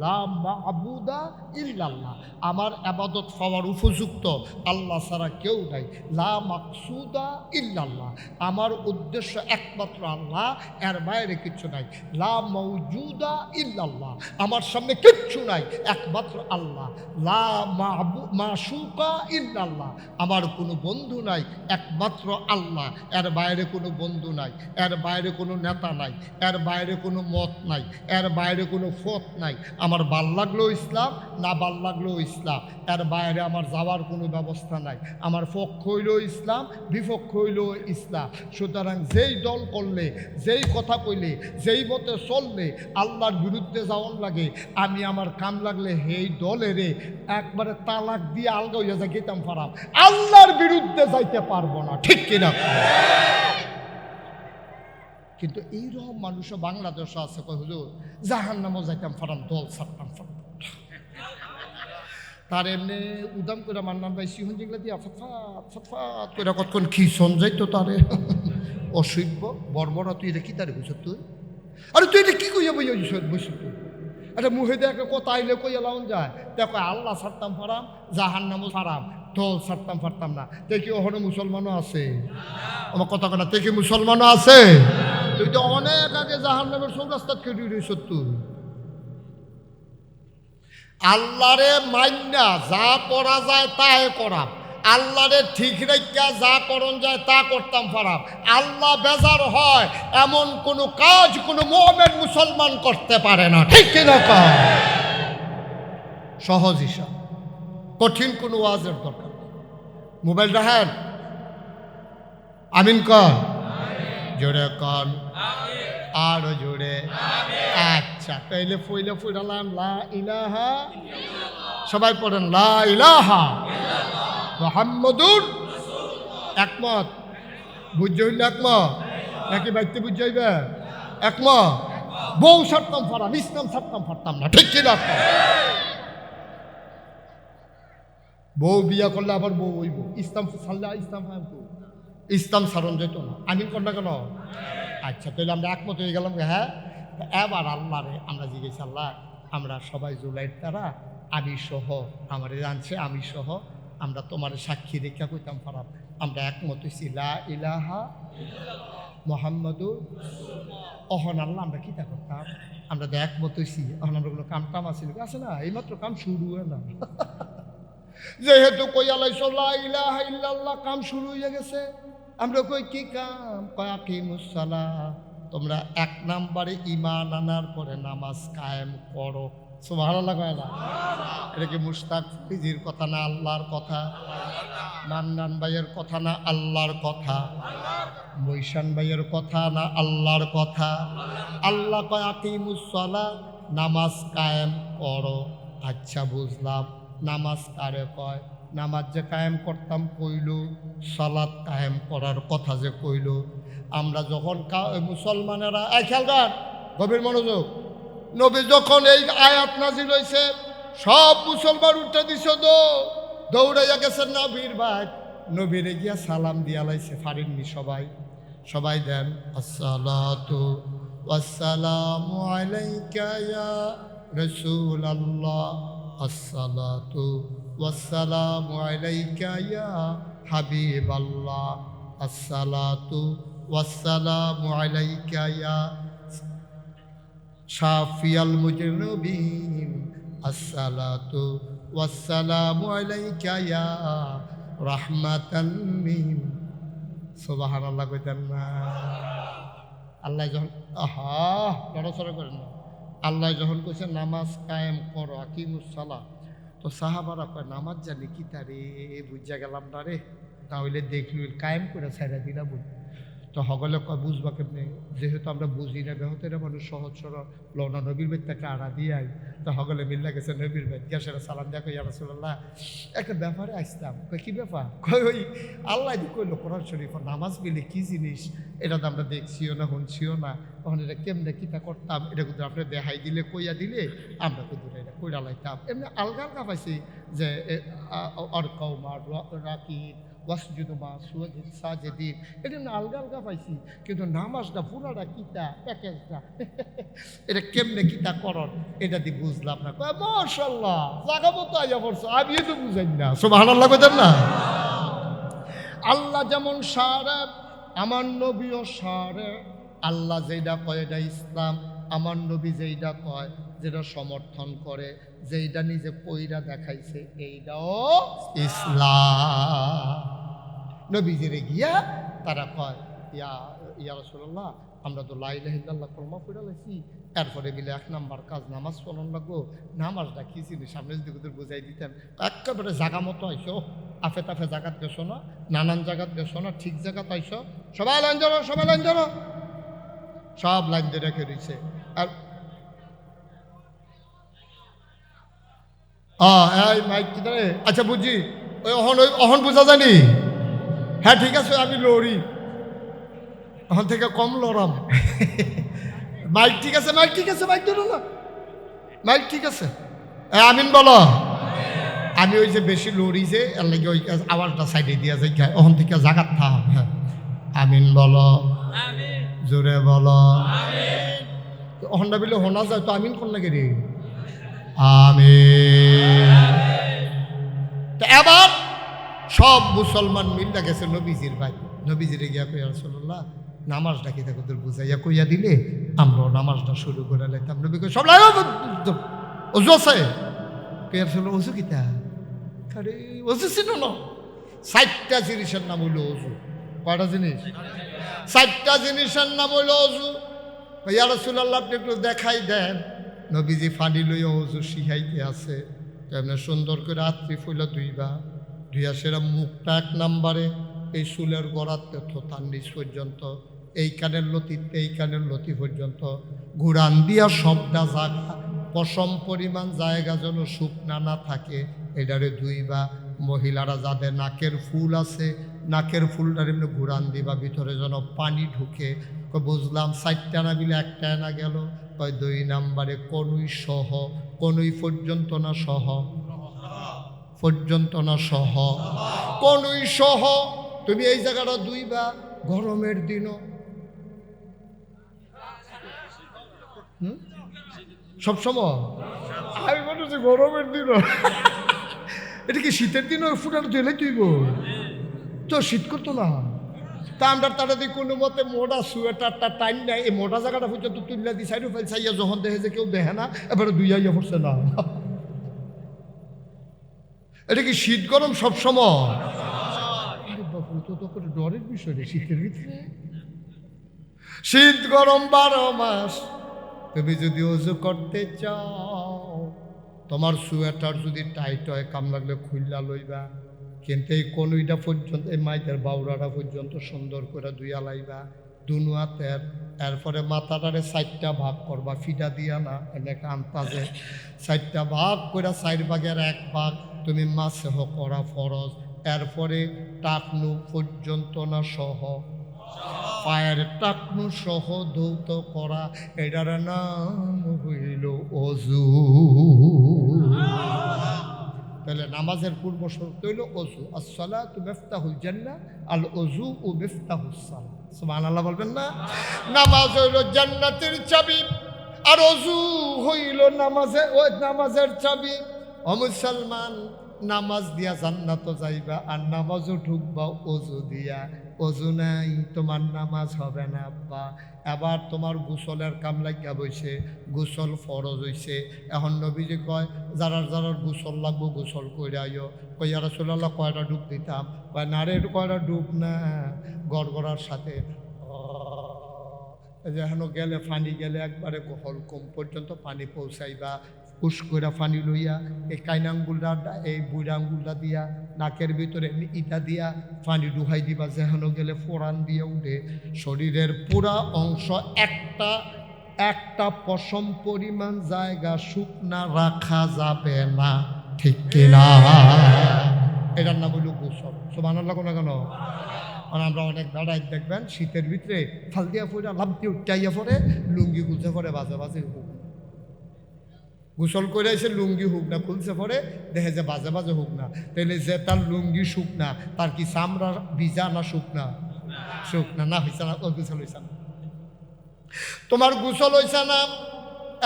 লা মা'বুদা ইল্লাল্লাহ, আমার আবাদত পাওয়ার উপযুক্ত আল্লাহ ছাড়া কেউ নাই। লা মাকসুদা ইল্লাল্লাহ, আমার উদ্দেশ্য একমাত্র আল্লাহ, এর বাইরে কিচ্ছু নাই। লা মাওজুদা ইল্লাল্লাহ, আমার সামনে কিচ্ছু নাই, একমাত্র আল্লাহ। লা মাশুকা ইল্লাল্লাহ, আমার কোনো বন্ধু নাই, একমাত্র আল্লাহ, এর বাইরে কোনো বন্ধু নাই, এর বাইরে কোনো নেতা নাই, এর বাইরে কোনো মত নাই, এর বাইরে কোনো ফত নাই। আমার ভাল লাগলেও ইসলাম, না ভাল লাগলেও ইসলাম, এর বাইরে আমার যাওয়ার কোনো ব্যবস্থা নাই। আমার পক্ষ হইলেও ইসলাম, বিপক্ষ হইলেও ইসলাম। সুতরাং যেই দল করলে, যেই কথা কইলে, যেই মতে চললে আল্লাহর বিরুদ্ধে যাওয়ার লাগে, আমি আমার কাম লাগলে এই দলেরে একবারে তালাক দিয়ে আলগা হইয়া যা গেতাম পারাম, আল্লাহর বিরুদ্ধে যাইতে পারবো না। ঠিক কিনা? কিন্তু এইরকম মানুষও বাংলাদেশে আছে, কই হুজুর জাহান্নামও যাইতাম পারাম, দল ছাড়তাম পারতাম। তার এমনি উদাম করে মান্নান ভাই সিহন যেগুলো দিয়া ফটফাট করে কতক্ষণ কি সঞ্জাইতো তারে অসভ্য বর্বরা। তুই এটা কি তারে বুঝ? তুই আরে তুই এটা কি কইয়া বইয়া বসে? তুই এটা মুহে দেখে কথা আইলে কইয়া লাউন যায়, দেখো আল্লাহ ছাড়তাম পারাম, জাহান্নামও ছাড়াম, দল ছাড়তাম পারতাম না। দেখি ওখানে মুসলমানও আছে, আমার কথা কেনা দেখি মুসলমানও আছে। তুই তো অনেক আগে জাহান্নামের চৌরাস্তাত কেটে রয়েছ। তুই আল্লাহরে মাইন্না যা করা যায় তাই করাম, আল্লাহরে ঠিক রেখা যা করণ যায় তা করতাম পারাম। আল্লাহ বেজার হয় এমন কোনো কাজ কোনো মুমিন মুসলমান করতে পারে না। ঠিক কিনা? সহজ হিসাব, কঠিন কোনো ওয়াজের দরকার। মোবাইল রাখেন, আমিন কর। জোরে কন, আরো জোরে। আচ্ছা, তাইলে ফইলে ফুইরালাম লা ইলাহা, সবাই পড়েন লা ইলাহা মুহাম্মাদুর। একমত? বুঝ হইল একমত নাকি বাইতে বুঝ যাইবে? একমত? বউ ছাড়তাম ফারাম, ইসলাম ছাড়তাম ফারতাম না, ঠিক কিনা? বউ বিয়া করলে আবার বউ হইব, ইসলাম ছাড়লে ইসলাম ইসলাম ছাড়ন যেত না। আমিন কর না কেন? আচ্ছা, তাহলে আমরা একমত হয়ে গেলাম। হ্যাঁ, এবার আল্লাহ রে আমরা জিজ্ঞেস, আল্লাহ আমরা সবাই জুলাইয়ের তারা, আমি সহ আমারে জানছে, আমি সহ আমরা তোমার সাক্ষী রেখা কইতাম ফারাম, আমরা একমত হইছি লা ইলাহা মুহাম্মাদুর। অহন আল্লাহ আমরা কিতা করতাম? আমরা তো একমত হইছি, অহন আমরা কোনো কাম টাম আছে না, এইমাত্র কাম শুরু হয় না। যেহেতু কই আলাইছো লা ইলাহা ইল্লাল্লাহ, কাম শুরু হয়ে গেছে। আমরা কই কি কাম? কয় আকিমুস সালাহ, তোমরা এক নাম্বারে ঈমান আনার পরে নামাজ কায়েম করো। সুবহানাল্লাহ কয় না? এটা কি মুশতাক ফিজির কথা না আল্লাহর কথা? মান্নান ভাইয়ের কথা না আল্লাহর কথা? মৈশান ভাইয়ের কথা না আল্লাহর কথা? আল্লাহ কয় আকিমুস সালাহ, নামাজ কায়েম করো। আচ্ছা, বুঝলাম। নামাজ কারে কয়? নামাজ যে কায়েম করতাম কইল, সালাত কায়েম করার কথা যে কইল। আমরা যখন মুসলমানেরা খেয়াল কর, গভীর মনোযোগ, নবী যখন এই আয়াত নাজিল হইছে, সব মুসলমান উঠে দিছ, দৌড়াইয়া গেছেন নবীর ভাই, নবীরে গিয়া সালাম দিয়া লাইছে। ফারিননি সবাই? সবাই দেন আসসালাতু ওয়াসসালামু আলাইকা ইয়া রাসূলুল্লাহ, আসসালাতু ওয়াসসালামু আলাইকা ইয়া হাবিবাল্লাহ, আসসালাতু ওয়াসসালামু আলাইকা ইয়া শাফিয়াল মুজরিমিন, আসসালাতু ওয়াসসালামু আলাইকা ইয়া রাহমাতাল লিল। সুবহানাল্লাহ কইতেন না? আল্লাহ যখন লড়াচড়া করেন না, আল্লাহ যখন কইছে নামাজ কায়েম করো আকিমুস সালাহ, তো সাহাবারা কয় নামাজ জানি কি তারে বুঝা গেলাম না রে, তাহলে দেখলি কায়েম করে ছাইরা দিলা বল। তো হগলে কয় বুঝবা কেমনে, যেহেতু আমরা বুঝি না, বেহতেরা মানুষ সহজ সরল, লওনা নবীর বেদ তাকে আড়া দিয়ে আই। তো হগলে মিল্লা গেছে নবীর বেদ, গ্যাসের সালাম দেখো ইয়া রাসূলুল্লাহ, একটা ব্যাপারে আসতাম। কয় কি ব্যাপার? কয় ওই আল্লাহ কইল কোরআন শরীফ নামাজ মিলে কি জিনিস, এটা তো আমরা দেখছিও না, শুনছিও না, তখন এটা কেমনে কিতা করতাম, এটা কিন্তু আপনি দেখাই দিলে কইয়া দিলে আমরা কিন্তু এটা কইরা লাইতাম। এমনি আলগা আলগা পাইছি যে অর্কাউমা রাকিব ওয়াসজুদুমা সাজেদিন, এটা আলগা আলগা পাইছি, কিন্তু নামাজটা পুরাটা কিতা প্যাকেজটা এটা কেমনে কিতা করন এটা দিয়ে বুঝলাম না। মাশাআল্লাহ, জায়গা মতো আইয়া পড়ছো, আমিও তো বুঝাই না। সুবহানাল্লাহ কইতেন না? আল্লাহ যেমন সারে, আমার নবীও সারে। আল্লাহ যেটা কয় এটা ইসলাম, আমার নবী যেইটা কয়, যেটা সমর্থন করে, যেইটা নিজে কইরা দেখাইছে, এইটাও ইসলাম। নবীজিরে গিয়া তারা কয় ইয়া রাসূলুল্লাহ, আমরা তো লা ইলাহা ইল্লাল্লাহ কলমা পড়া লাইছি, এরপরে মিলে এক নাম্বার কাজ নামাজ পড়ন লাগবো। নামাজটা কি জিনিস সামনে যদি ওদের বুঝাই দিতেন। একেবারে জাগা মতো আইসো, আফে তাফে জায়গাত গেছো না, নানান জায়গাত গেছো না, ঠিক জায়গাত আইসো। সবাই লাইন ধরো, সবাই লাইন ধরো, সব লাইন দিয়ে রেখে দিচ্ছে। আর এই মাইক কি ধরে? আচ্ছা বুঝি, ওই অহন বুঝা জানি। হ্যাঁ ঠিক আছে, আমি লড়ি, ওখান থেকে কম লড়াম। মাইক ঠিক আছে, মাইক ঠিক আছে, মাইক ধরো না, মাইক ঠিক আছে। আমিন বলো। আমি ওই যে বেশি লড়ি যে এর লাগে ওই আওয়াজটা সাইডে দিয়া যাই, ওখান থেকে জাগাত থাম। হ্যাঁ আমিন বলো, জোরে বলো। ওখানটা বলে হোনা যায় তো আমিন কোন লাগে রে? আমিন। এবার সব মুসলমান মিল্লা গেছে নবীজির ভাই, নবীজিরে গিয়া কইয়া রাসূলুল্লাহ নামাজটা কি দেখো তোর বুঝাইয়া কইয়া দিলে আমরাও নামাজটা শুরু করে লাইতাম। নবী কই সব অজু আছে? কইয়া রাসূলুল্লাহ অজু কিতা? আরে অজু ছিল না, ৬০টা জিনিসের নাম হইল অজু। কয়টা জিনিস? ৬০টা জিনিসের নাম হইল অজু। ইয়া রাসূলুল্লাহ আপনি একটু দেখাই দেন। নবীজি ফানি লইয়া অজু শিখাইতে আছে, তেমনি সুন্দর করে আত্রি ফুইলা ধুইয়া সেরা মুখটা এক নাম্বারে, এই চুলের গড়াতে তো তার নিচ পর্যন্ত এই কানের লতিতে এই কানের লতি পর্যন্ত ঘুরান দিয়া সবটা জায়গা পশম পরিমাণ জায়গা যেন শুকনা না থাকে এটারে ধুইবা। মহিলারা যাদের নাকের ফুল আছে নাকের ফুলটার এমনি ঘুরান দিবা, ভিতরে যেন পানি ঢুকে। বুঝলাম 4টা না বিলে 1টা না গেল। 2 নাম্বারে কনুই সহ, কনুই পর্যন্ত না সহ, পর্যন্ত না সহ, কনুই সহ তুমি এই জায়গাটা ধুইবা। গরমের দিনও সবসময় আমি বলছি গরমের দিনও, এটা কি শীতের দিনও ফুটানো তুলে তুইব তো শীত করতো না। তা আমরা তারা দিয়ে কোনো মতে মোটা সোয়েটারটা টাইম নেয়, এই মোটা জায়গাটা পর্যন্ত তুললে দিই সাইডে ফেলছাইয়া যখন দেখে যে কেউ দেখে না এবারে দুইয়াইয়া পড়ছে না। এটা কি শীত গরম সবসময়? তো করে ডরের বিষয় রে শীতের ভিতরে। শীত গরম 12 মাস। তুমি যদি অজু করতে চাও, তোমার সোয়েটার যদি টাইট হয় কাম লাগলে খুললা লইবা, কিন্তু এই কনুইটা পর্যন্ত এই মাইদের বাউরাটা পর্যন্ত সুন্দর করে ধুইয়া লাইবা দুনু হাতের। এরপরে মাথাটারে 4টা ভাগ করবা, ফিটা দিয়া না, এনেকে আন্তাজে 4টা ভাগ করে 4 ভাগের 1 ভাগ তুমি মাসেহ করা ফরজ। এরপরে টাকনু পর্যন্ত না সহ, পায়ের টাকনু সহ ধৌত করা, এটার নাম হইল অজু। তাহলে নামাজের পূর্ব শর্ত হইল অজু। আসসালাতু মিফতাহুল জান্নাহ, আল অজু ও মিফতাহুস সালাহ। সুবহানাল্লাহ বলবেন না? নামাজ হইল জান্নাতের চাবি, আর অজু হইল নামাজের চাবি। ও মুসলমান, নামাজ দিয়া জান্নাত যাইবা, আর নামাজও ঢুকবা অজু দিয়া। অজু নাই তোমার নামাজ হবে না আব্বা। এবার তোমার গোসলের কাম লাগিয়া বইছে, গোসল ফরজ হইছে। এখন নবীজি কয় যারা যারা গোসল লাগবো গোসল করে আইও। কই ইয়া রাসূলুল্লাহ কয়টা ডুব দিতাম? কয় না রে, কয়টা ডুব না, গড়গড়ার সাথে যেন গেলে পানি গেলে একবারে হলকম পর্যন্ত পানি পৌঁছাইবা। পুষ করে পানি লইয়া এই কাইন আঙ্গুলটা এই বুড়া আঙ্গুলটা দিয়া নাকের ভিতরে ইটা দিয়া পানি ডুহাই দিবা, যেন গেলে ফোড়ান দিয়ে উঠে। শরীরের পুরা অংশ একটা পশম পরিমাণ জায়গা শুকনা রাখা যাবে না, ঠিক কিনা? এটার নাম হইল গোসল। সুবহানাল্লাহ না কেন? আমরা অনেক দাঁড়াই দেখবেন শীতের ভিতরে ফাল দিয়া পড়ে লাভ দিয়ে উঠাইয়া পড়ে লুঙ্গি খুলছে পরে বাজে বাজে হোক, গোসল করে এসে লুঙ্গি হুক না, খুলছে পরে দেখে যে বাজে বাজে হুক না। তাহলে যে তার লুঙ্গি শুকনা, তার কি চামড়া ভিজা না শুকনা? শুকনা না হয়েছে না? ওর গোসল হয়েছে না, তোমার গোসল হয়েছে না।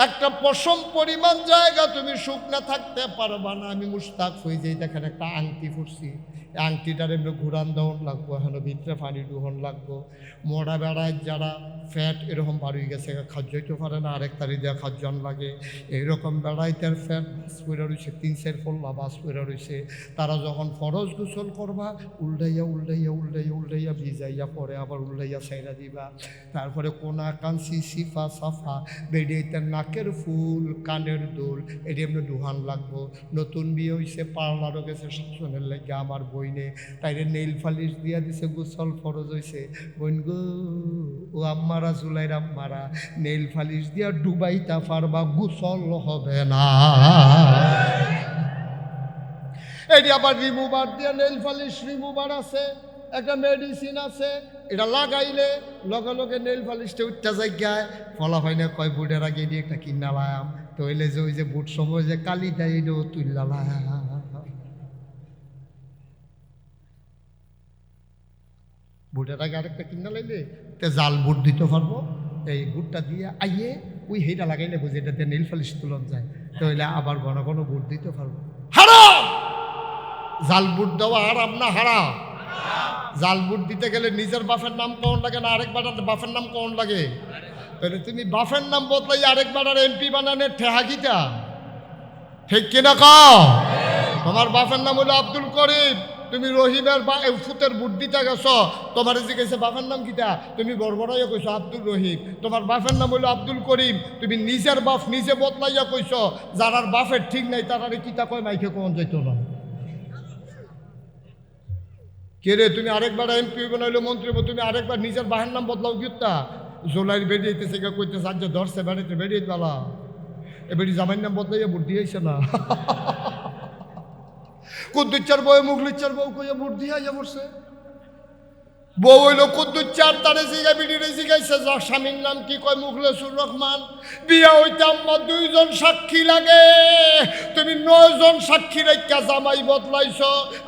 একটা পশম পরিমাণ জায়গা তুমি শুকনা থাকতে পারবা না। আমি মুস্তাক হয়ে যাই, দেখেন একটা আংটি ফুটছি, আংটিটার এমনি ঘুরান দেওয়ান লাগবো, এখন ভিতরে পানি ডুহন লাগবো। মোড়া বেড়ায় যারা ফ্যাট এরকম বাড়ি গেছে, খাদ্য হইতে পারে না, আরেক তারি দেওয়া খাদ্যন লাগে, এইরকম বেড়াইতের ফ্যাট বাস করে রয়েছে, 3-4 ফল্লা বাস করে রয়েছে। তারা যখন ফরজ গোসল করবা উল্টাইয়া উল্টাইয়া উল্টাইয়া উল্টাইয়া ভিজাইয়া পরে আবার উল্টাইয়া সাইরা দিবা। তারপরে কোনা কাঞ্চি সিফা সাফা বেডিয়েতে নাকের ফুল কানের দোল এটি এমনি ডুহান লাগবো। নতুন বিয়ে হয়েছে, পার্লারও গেছে শাসনের লাগে আমার বইনে, তাইরে নেইল ফালিশ দিয়া দিছে, গোসল ফরজ হয়েছে। বইন গো ও আম্মারা জুলাইর আম্মারা, নেইল ফালিশ দিয়া ডুবাইতা পারবা, গোসল হবে না। এটি আবার রিমুভার দিয়া, নেইল ফালিশ রিমুভার আছে, একটা মেডিসিন আছে, এটা লাগাইলে লগে লগে নেইল ফালিশটা উঠতে যায়। ফলা হয় না, কয় বুটের আগে দিয়ে একটা কিনা লাম, তো হইলে যে ওই যে বুট সময় যে কালি দেয় এটাও তুললা লাম। বুটের আগে আরেকটা কিনা লাইলে তে জাল বুট দিতে পারবো, এই বুটটা দিয়ে আইয়ে ওই হেটা লাগাইলে বুঝে এটাতে নেইল ফালিশ তুলন যায়, তো হইলে আবার ঘন ঘন বুট দিতে পারবো। হারাম! জাল বুট দেওয়া হারাম না হারাম? জাল বুট দিতে গেলে নিজের বাপের নাম কোন লাগে না আরেক বাটার বাপের নাম কোন লাগে? তাহলে তুমি বাপের নাম বদলাই আরেক বাটার এমপি বানানোর ঠেহা কিটা? ঠিক কিনা কও? তোমার বাপের নাম হলো আব্দুল করিম, তুমি রহিমের ফুতের বুট দিতে গেছো, তোমার জিজ্ঞেসে বাপের নাম কিটা, তুমি বড়বড়াইয়া কইছো আব্দুল রহিম। তোমার বাপের নাম হলো আব্দুল করিম, তুমি নিজের বাপ নিজে বদলাইয়া কইছো, যারার বাপের ঠিক নাই তারারে কিতা কয় মাইকে কোন যাইতো না। কে রে তুমি আরেকবার এমপি বানাইলো মন্ত্রী হইবো, তুমি আরেকবার নিজের বাহের নাম বদলাও কিতা জোলাই বেরিয়েছে কইতেছে আজ ধরছে বেড়াইতে বেরিয়ে বালা এ বেরি জামাইয়ের নাম বদলাইয়া ভোট দিয়েছে না কুদ্দুচ্চার বউ মুগলিচ্চার বউ কইয়া ভোট দিয়ে আইয়া পড়ছে। বউ হইল কুদ্দুচ্চার তারে জিগা বিড়িরে জিগাইছে স্বামীর নাম কি কয় মুখলেসুর রহমান। বিয়া হইতে আম্মা 2 জন সাক্ষী লাগে, তুমি 9 জন সাক্ষী রেখা জামাই বদলাইছ।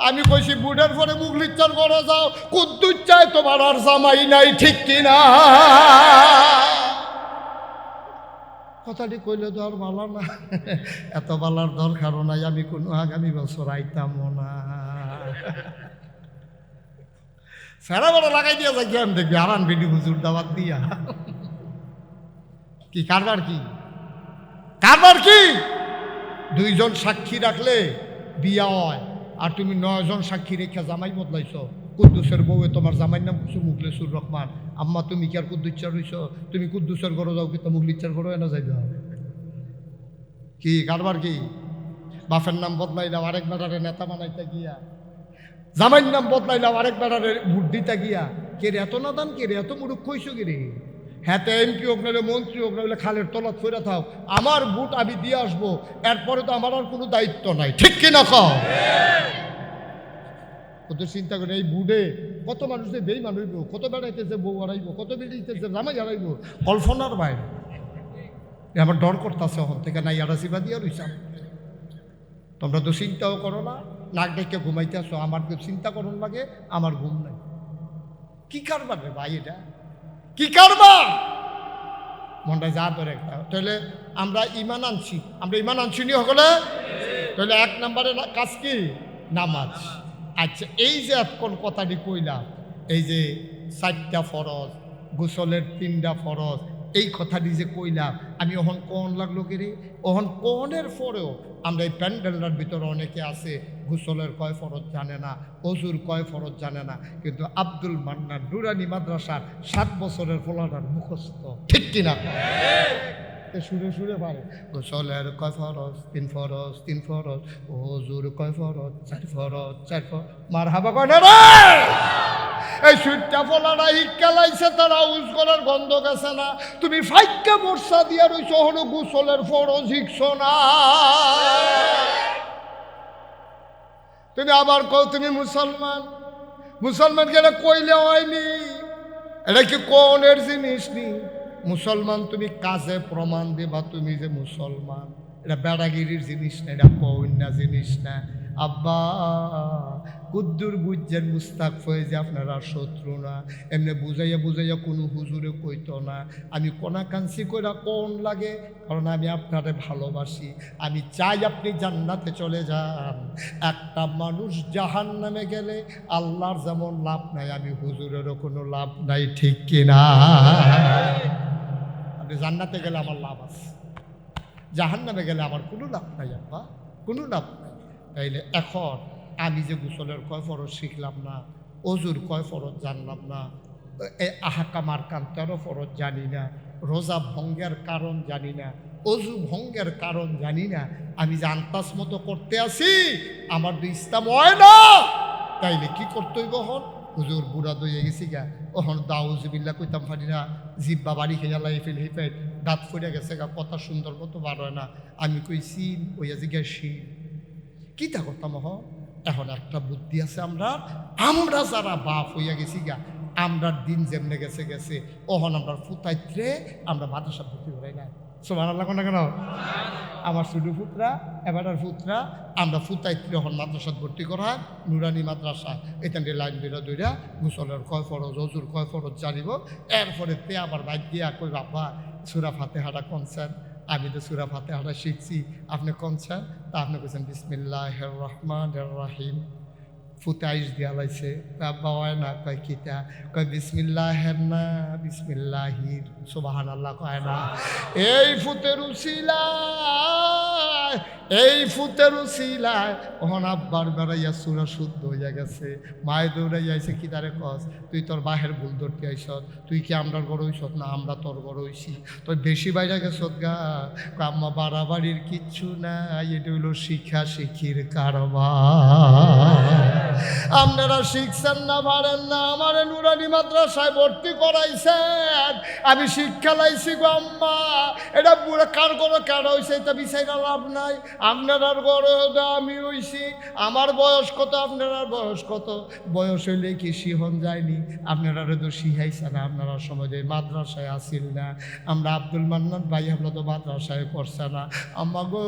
আমি কইছি বুড়ের পরে মুগলিচ্চার ঘরে যাও, কুদ্দুচ্চায় তোমার আর জামাই নাই, ঠিক কিনা? কথাটি কইলে তো আর ভালো না, এত বালার দরকারও নাই, আমি কোনো আগামী বছর আইতামও না। সারা বড় লাগাই দিয়া যাই কেন দেখবি আরান বেডি হুজুর দাওয়াত দিয়া কি কারবার কি কারবার কি 2 জন সাক্ষী রাখলে বিয়া হয়, আর তুমি 9 জন সাক্ষী রেখা জামাই বদলাইছ। কুদ্দুসের বউয়ে তোমার জামাইয়ের নাম কিছু মুখলেসুর রহমান। আম্মা তুমি কি আর কুদ্দুচ্চার রইছ? তুমি কুদ্দুসের ঘরে যাও কিন্তু মুখলিচ্চার ঘরে এনে যাইবে কি কারবার কি? বাপের নাম বদলাইলাম আরেক বেটারে নেতা বানাইতে গিয়া, জামাইয়ের নাম বদলাইলাম আরেক বেটারে ভোট দিতে গিয়া। কে রে এত নাদান, কে রে এত মুরুখ কইছ কে রে? হ্যাঁ তো এমপি হোক নাহলে মন্ত্রী হোক নাহলে খালের তলাত ফিরে থাও, আমার ভোট আমি দিয়ে আসবো, এরপরে তো আমার আর কোনো দায়িত্ব নাই, ঠিক কিনা কও? কত চিন্তা করে এই বুড়ে কত মানুষের বেইমান হইব, কত বেড়াইতেছে বউ হারাইব, কত বেড়াইতেছে জামাই হারাইব, কল্পনার বাইরে। আমার ডর করতেছে হন থেকে নাই আরাসিবা দিয়া রইসাম। তোমরা তো চিন্তাও করো না, নাক ডেকে ঘুমাইতে আসো, আমার তো চিন্তা করুন লাগে, আমার ঘুম নাই। কি কারবার রে ভাই, এটা কি কারবার? মনটায় যা ধরে একটা। তাহলে আমরা ইমান আনছি, আমরা ইমান আনছি নি হলে, তাহলে 1 নম্বরে কাজ কি? নামাজ। আচ্ছা এই যে এখন কথাটি কইলাম, এই যে 4টা ফরজ, গোসলের 3টা ফরজ, এই কথাটি যে কইলাম আমি ওহন কোন লাগলো কি রে? ওহন কোনের পরেও আমরা এই প্যান্ডেলটার ভিতরে অনেকে আছে গোসলের কয় ফরজ জানে না, অজুর কয় ফরজ জানে না, কিন্তু আব্দুল মান্নান নুরানি মাদ্রাসার 7 বছরের পোলাটার মুখস্থ, ঠিক কিনা? সুরে সুরে পারে গোসলের কয় ফরজ 3 ফরজ 3 ফরজ, অজুর কয় ফরজ 4 ফরজ 4 ফরজ। মারহাবা কয় না রে? এই সুইটটা ফলাটা হিক্কালাইছে, তারা উজ করার গন্ধ গেছে না। তুমি ফাইক্কা বর্ষা দিয়া রইছ হলো গোসলের ফরজ হিকছ না। তুমি আবার কও তুমি মুসলমান, মুসলমান গেলে কইলে হয়নি, এটা কি কোনের জিনিস নি? মুসলমান তুমি কাজে প্রমাণ দিবা তুমি যে মুসলমান, এটা বেড়াগিরির জিনিস না, এটা কন্যা জিনিস না। আব্বা কুদ্দুর বুঝছেন মুস্তাক ফয়েজে আপনারা শত্রু না, এমনি বুঝাইয়া বুঝাইয়া কোনো হুজুরে কইতো না। আমি কোনাকাঞ্চি কইরা কোন লাগে, কারণ আমি আপনারে ভালোবাসি, আমি চাই আপনি জান্নাতে চলে যান। একটা মানুষ জাহান্নামে গেলে আল্লাহর যেমন লাভ নাই, আমি হুজুরেরও কোনো লাভ নাই, ঠিক কিনা? আপনি জান্নাতে গেলে আমার লাভ আছে, জাহান্নামে গেলে আমার কোনো লাভ নাই আব্বা, কোনো লাভ নাই। তাইলে এখন আমি যে গোসলের কয় ফরজ শিখলাম না, অজুর কয় ফরজ জানলাম না, আহাকাম আরকান 13 ফরজ জানি না, রোজা ভঙ্গের কারণ জানি না, অজু ভঙ্গের কারণ জানি না, আমি যে আন্তাজ মতো করতে আসি, আমার তো ইসলাম হয় না। তাইলে কি করতে হইব? হন হুজুর বুড়া দইয়ে গেছি গা, ওহন দাউজবিল্লা কইতাম পারি না, জিব্বা বাড়ি খেয়ে লাই ফেল হিপে দাঁত ফিরে গেছে গা, কথা সুন্দর মতো বার হয় না। আমি কইছি ওইয়া জিজ্ঞাসা শিল কি তা করতাম। এখন একটা বুদ্ধি আছে, আমরা আমরা যারা বাপ হইয়া গেছি গা, আমরা দিন যেমনে গেছে গেছে, ওহন আমরা ফুতাইত্রে আমরা মাদ্রাসা ভর্তি করাই না। সুবহানাল্লাহ না কেন? আমার ছোট পুত্রা এবারের পুত্রা আমরা ফুতাইত্রে ওহন মাদ্রাসা ভর্তি করা, নুরানি মাদ্রাসা। এখান থেকে লাইন বেরো দইরা গোসলের কয় ফরজ অজুর কয় ফরজ জানিব। এরপরে তে আবার বাইক দিয়া কই বাবা সূরা ফাতিহাটা কোনছেন? আমি তো সূরা ফাতিহাটা শিখছি, আপনি কোনছেন? তা আপনি কইছেন বিসমিল্লাহির রহমানির রহিম। ফুতে আইস দিয়া লাইছে, আব্বা হয় না, কয় কিতা? কয় বিসমিল্লাহের না বিসমিল্লাহির, সুবহানাল্লাহ কয় না। এই ফুতের উসিলায় এই ফুতের উসিলায় ওহন আব্বার বেড়াইয়া সুরা শুদ্ধ হইয়া গেছে। মায়ে দৌড়াইয়া আইছে, কি তারে কস তুই তোর বাহের ভুল ধরতে আইস, তুই কি আমরার বড় হইস না আমরা তোর বড় হইছি, তোর বেশি বাইরে গেছ গা। আম্মা বাড়াবাড়ির কিচ্ছু নাই, এটা হইল শিক্ষা শিখির কারবার। আপনারা শিখছেন না পারেন না, আমার নুরানি মাদ্রাসায় ভর্তি করাইছেন, আমি শিক্ষা লাইছি গো আম্মা। এটা পুরো কার গড়ে কার হয়েছে এটা বিচাইরা লাভ নাই। আপনার গড়ে আমি হইছি, আমার বয়স কত আপনার বয়স কত, বয়স হইলে কি শিহন যায়নি? আপনারা তো শিখাইছে না, আপনারা সময় মাদ্রাসায় আসিল না। আমরা আব্দুল মান্নান ভাই আমরা তো মাদ্রাসায় পড়ছে না। আম্মা গো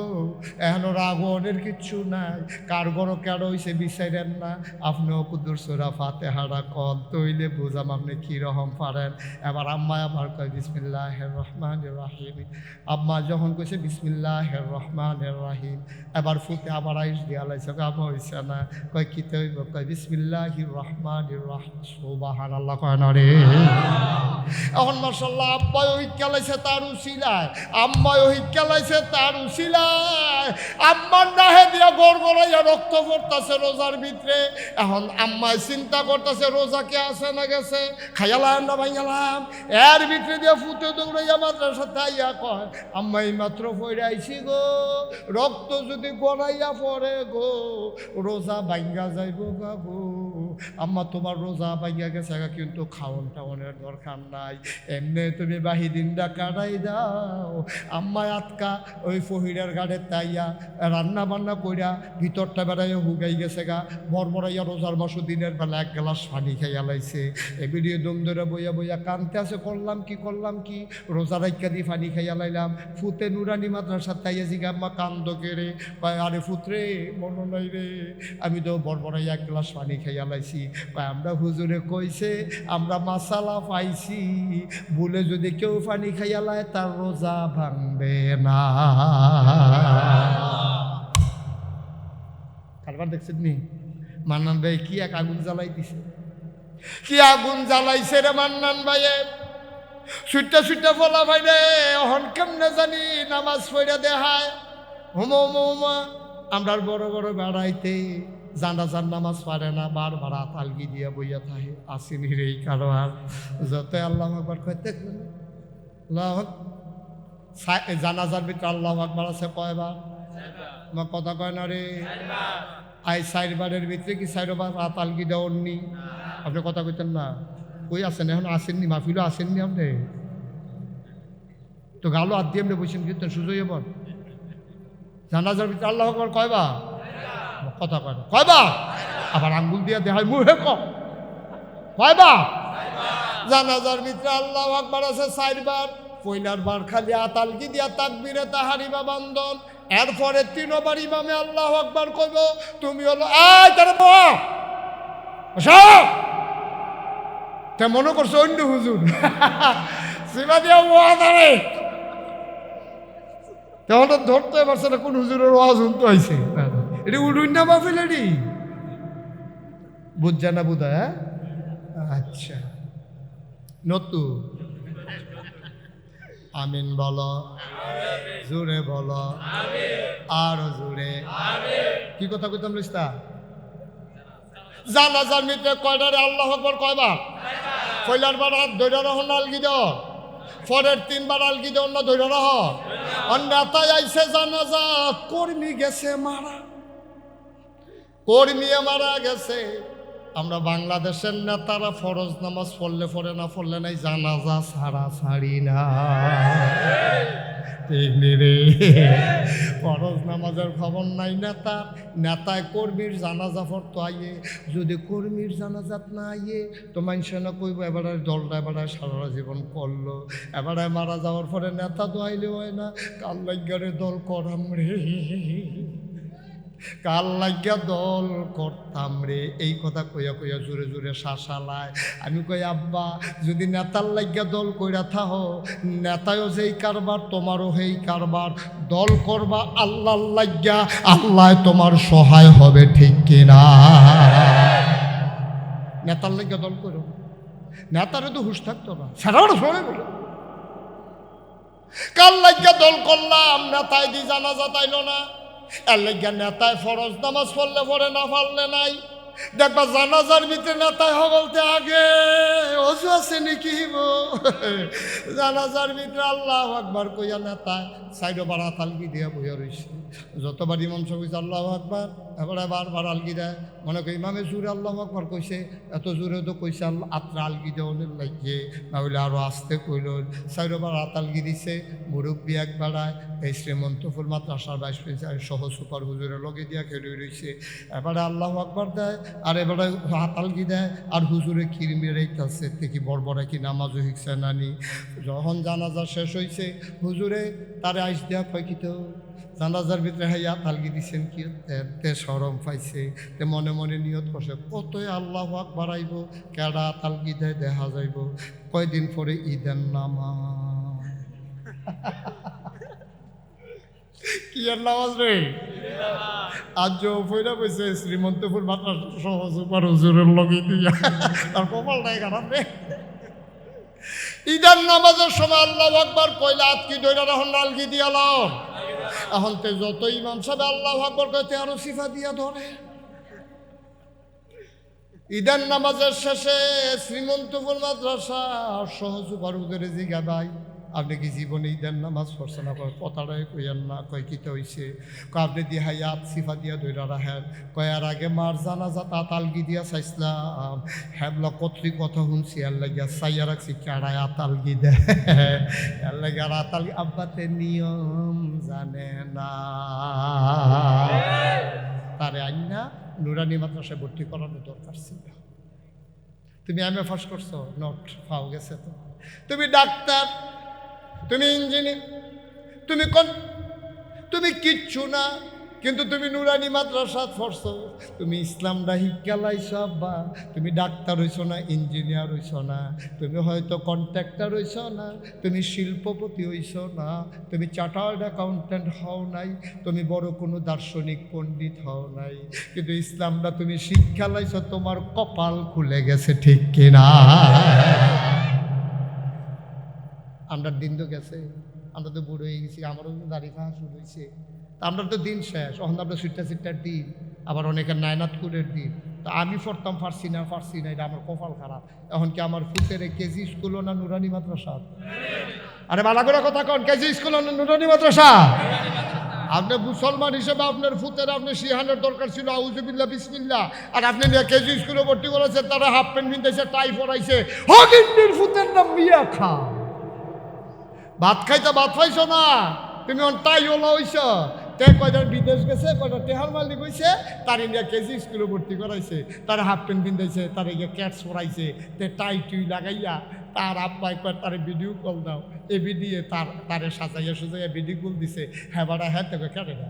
এখন রাগনের কিচ্ছু নাই, কার গড়ে কার হয়েছে বিচাইরেন না। আপনিও কুদ্দুর সূরা ফাতিহাটা কন তইলে বুঝাম আপনি কীরকম পারেন। এবার আম্মা আবার কয় বিসমিল্লাহির রহমানির রহিম। আম্মা যখন কইছে বিসমিল্লাহির রহমানির রহিম, এবার ফুতে আবার আইস দিয়া লাইছে, আম্মা হইছে না। কয় কি তৈব? কয় বিসমিল্লাহির রহমানির রহিম। সুবহানাল্লাহ কয় না রে। এখন মাশাআল্লাহ আব্বাই ওই খেলাইছে তার উসিলায়, আম্মাই ওই খেলাইছে তার উসিলায়। আম্মার নাহে দিয়া গড়গড়াইয়া রক্ত পড়তাছে রোজার ভিতরে। এখন আম্মায় চিন্তা করতেছে রোজা কে আছে না গেছে, খাইয়ালাম না ভাইয়ালাম। এর ভিতরে দিয়ে ফুটে দৌড়াইয়া মাদ্রাসা তাইয়া কয় আম্মাই মাত্র পড়ে আইছি গো, রক্ত যদি গড়াইয়া পড়ে গো রোজা ভাঙ্গা যাইব গা গো। আম্মা তোমার রোজা ভাঙ্গা গেছে গা, কিন্তু খাওয়ন টাওনের দরকার নাই, এমনি তুমি বাহি দিনটা কাটাই দাও। আম্মা আটকা ওই ফহিরের গাড়ে তাইয়া রান্না বান্না কইরা ভিতরটা বেড়াইয়া হুগাই গেছে গা। বরবরাইয়া রোজার মাসু দিনের বেলা এক গ্লাস পানি খাইয়া লাইছে। এবিডিও দম ধরে বইয়া বইয়া কানতে আছে, করলাম কি রোজা রাইকা দিয়ে পানি খাইয়া লাইলাম। ফুতে নুরানি মাদ্রাসা তাইয়া জিগা আম্মা কান্দ কেড়ে কয় আরে ফুতরে মন নাই রে, আমি তো বরবরাইয়া এক গ্লাস পানি খাইয়া লাইছি। কয় আমরা হুজুরে কইছে আমরা মাসালা পাইছি, ভুলে যদি কেউ পানি খাইয়া লায় তার রোজা ভাঙবে না। কারবার দেখছেন নি মান্নান ভাই কি এক আগুন জ্বালাই দিছে, কি আগুন জ্বালাইছে রে মান্নান ভাইয়ে। সুইটা সুইটা ফলা ভাই রে হন কেমনে জানি নামাজ পড়া দেখায় হুমা। আমরা বড় বড় বেড়াইতে জানাজার নামাজ পারে না, বারবার আতালগি দিয়া বইয়া থাকে। আসিনি রে এই কারবার যত আল্লাহ আকবার কইতে জানাজার ভিতরে আল্লাহ আকবার আছে কয়বার? আমার কথা কয় না রে। আই 4 বারের ভিতরে কি 4 বার আতালগি দেওয়ারনি? আপনি কথা কইতেন না, কই আছেন এখন? আসেননি মাহফিলও আসেননি আপনি তো, গালো হাত দিয়ে এমনি বসেন কীর্তন সুযোগ এবার। জানাজার ভিতরে আল্লাহ আকবার কয়বার? কথা কয় না, কয়বার? আবার আঙ্গুল দিয়ে দেখায় মুহে কয়বার? জানাজার ভিতরে আল্লাহ আকবার আছে 4 বার। পয়লার বার খালি আতালগি দিয়া তাকবীরে তাহারিমা বান্ধন, এরপরে 3 বার ইমামে আল্লাহ আকবার কইব। তুমি হলো আয় তারে তে মনে করছো অন্য হুজুর সিমা দিয়া ওয়াজারে তখন ধরতে পারছে না কোন হুজুরের ওয়াজ শুনতে হয়েছে। এটি উড়ুই না মাহফিল, এটি বুঝছে না বুঝা? আচ্ছা নতুন আমিন বলো, জোরে বলো, আরো জোরে। কি কথা কইতাম লিস্তা? জানাজার মিত্রে কয়টারে আল্লাহ আকবার কয়বার? পয়লার বার হাত ধৈর্য রহ না আলগি দাও, পরের 3 বার আলগি দাও না ধৈর্য রহ। নেতায় আইসে জানাজা, কর্মী গেছে মারা, কর্মী মারা গেছে। আমরা বাংলাদেশের নেতারা ফরজ নামাজ পড়লে পড়ে না পড়লে নাই, জানাজা ছাড়া ছাড়ি না। রে ফরজ নামাজের খবর নাই নেতায় কর্মীর জানাজা পড়তো আইয়ে। যদি কর্মীর জানাজাত না আইয়ে তো মানুষ না কইব এবারে দলটা এবারে সারা জীবন করলো, এবারে মারা যাওয়ার পরে নেতা তো আইলে হয় না, কাল লাগারে দল করাম রে, কাল লাগিয়া দল করতাম রে। এই কথা কইয়া কইয়া জোরে জোরে শাসালায়। আমি কই আব্বা যদি নেতার লাগিয়া দল কইরা থাহো, নেতায়ও যেই কারবার তোমারও সেই কারবার, দল করবা আল্লাহ লাগিয়া, আল্লাহ তোমার সহায় হবে, ঠিক কিনা? নেতার লাগিয়া দল করো, নেতারও তো হুশ থাকতো না, সারাও সরে বলো কাল লাগিয়া দল করলাম, নেতায় দি জানাজা তাইল না, এর লেগে নেতায় ফরজ নামাজ পড়লে পড়ে, না পড়লে নাই। দেখবা জানাজার ভিতরে নেতায় বলতে আগে অজু আছে নাকি, জানাজার ভিতরে আল্লাহু আকবার কইয়া নেতায় সাইড বাড়া তালগি দিয়া বইয়া রয়েছে। যতবার ইমাম সাহেব কইছে আল্লাহু আকবার, এবারে বারবার আলগি দেয়। মনে করি ইমামে জোরে আল্লাহু আকবার কইছে, এত জোরে তো কইছে আল্লাহ আত্রা আলগি দেওয়ানের লাগিয়ে, না হইলে আরও আস্তে কইল। সাইড বাড়া আলগি দিছে। মুরব্বী এক বেড়ায় এই শ্রীমন্তপুর মাদ্রাসার ভাইস প্রিন্সিপাল সহ সুপার হুজুরের লগে দিয়া খেলে রয়েছে। এবারে আল্লাহু আকবার দেয়, আর এবারে হাতালগি দেয়, আর হুজুরে ক্ষীর মেরেইতেছে দেখি বড় কি নামাজও শিখছে নানি। যখন জানাজা শেষ হয়েছে হুজুরে তারে আইস দেওয়া কয় কি তো জানাজার ভিতরে হাইয়া তালগি দিচ্ছেন কি, তে সরম পাইছে। তে মনে মনে নিয়ত করছে কতই আল্লাহু আকবার আইব, কেডা তালগি দেয় দেখা যাইব। কয়দিন পরে ঈদের নামাজ। কি আর নামাজ রে, আজ ফইরা বসে শ্রীমন্তপুর মাদ্রাসা সহ সুপার হুজুরের লগে দিয়া, তার কপালটাই খারাপ রে। ঈদের নামাজের সময় আল্লাহু আকবার কইলা আতকি দইরা রাহন নালগি দিয়া লাও। এখন তে যত ইমাম সাহেব আল্লাহু আকবার কইতে আরো সিফা দিয়া ধরে। ঈদের নামাজের শেষে শ্রীমন্তপুর মাদ্রাসা সহ সুপার হুজুরে জিগা ভাই আপনি কি জীবনে ঈদের নামাজ পড়ছেন? কথাটাই কইয়েন না। কয় কিতে হইছে? আপনি দিয়ে হাইয়াত সিফা দিয়া দইরা রাখেন। কয় আর আগে মার জানাজা তা তালগি দিয়া চাইছিলাম, হ্যাবলা কতরি কথা শুনছি, এর লাগিয়া চাইয়া রাখছি কেড়ায় আতালগি দেয়, এর লাগে আর আতালগি আব্বাতে নিয়ম জানে না। তারে আইনা নুরানি মাদ্রাসায় ভর্তি করানো দরকার ছিল। তুমি এমএ পাস করছো, নট পাও গেছে তো। তুমি ডাক্তার, তুমি ইঞ্জিনিয়ার, তুমি কিচ্ছু না, কিন্তু তুমি নুরানি মাদ্রাসাত পড়ছো, তুমি ইসলামটা শিক্ষা লাইছো। আব্বা তুমি ডাক্তার হইছো না, ইঞ্জিনিয়ার হইছো না, তুমি হয়তো কন্ট্রাক্টর হইছো না, তুমি শিল্পপতি হইছো না, তুমি চার্টার্ড অ্যাকাউন্ট্যান্ট হও নাই, তুমি বড় কোনো দার্শনিক পণ্ডিত হও নাই, কিন্তু ইসলামটা তুমি শিক্ষা লাইছো, তোমার কপাল খুলে গেছে, ঠিক কিনা? আমরা দিন তো গেছে, আমরা তো বুড়ো হয়ে গেছি, আমারও দাড়ি খাওয়া শুরু হয়েছে। আমরা তো দিন শেষ, তখন আমরা সিটটার দিন, আবার অনেকের নায়নাতকুরের দিন। তো আমি পড়তাম পারছি না, এটা আমার কপাল খারাপ। এখন কি আমার ফুটের কেজি স্কুলও না নুরানি মাদ্রাসা? আরে বালা করে কথা কন, কেজি স্কুল না নুরানি মাদ্রাসা? আপনি মুসলমান হিসেবে আপনার ফুতের আপনি সিহানের দরকার ছিল, আউযুবিল্লাহ বিসমিল্লাহ, আর আপনি নিয়ে কেজি স্কুলে ভর্তি করেছেন, তারা হাফ প্যান্ট পিনতেছে, টাই পরাইছে। হকিন্ডির ফুতের নাম মিয়া খা, ভাত খাইতে ভাত পাইছো না, তুমি তাই ওলা হইছ। তে কয়টার বিদেশ গেছে, কয়টা টেহার মালিক হয়েছে, তার ইন্ডিয়া কেজি স্কুলে ভর্তি করাইছে, তার হাফ প্যান্ট পিন্ধাইছে, তার গিয়ে ক্যাটস পরাইছে, তে টাই টুই লাগাইয়া তার আব্বাই কয় তারে ভিডিও কল দাও, এ ভিডিও তারে সাজাইয়া ভিডিও কল দিছে। হ্যাঁ বাড়া হ্যাঁ দেখো কেটে না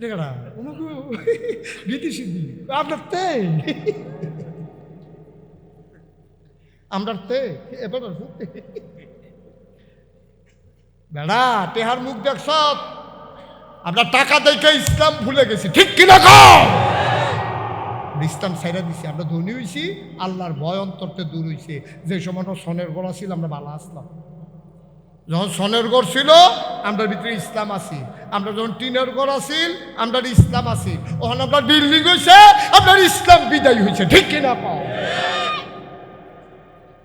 দেখা বিদেশি আপনার তে আমরা তে এবার বেড়া টেহার মুখ দেখছ, আমরা টাকা দেখে ইসলাম ভুলে গেছি, ঠিক কিনা কও? ইসলাম ছাইরা দিছি, আমরা ধনী হইছি, আল্লাহর ভয় অন্তরতে দূর হইছে। যে সময় সনের গড়া ছিল আমরা ভালো আসলাম, যখন সনের ঘর ছিল আমরা ভিতরে ইসলাম আছি, আমরা যখন টিনের ঘর আছিল আমরা ইসলাম আছি, ওখানে আপনার বিল্ডিং হয়েছে, আপনার ইসলাম বিদায় হয়েছে, ঠিক কিনা পাও?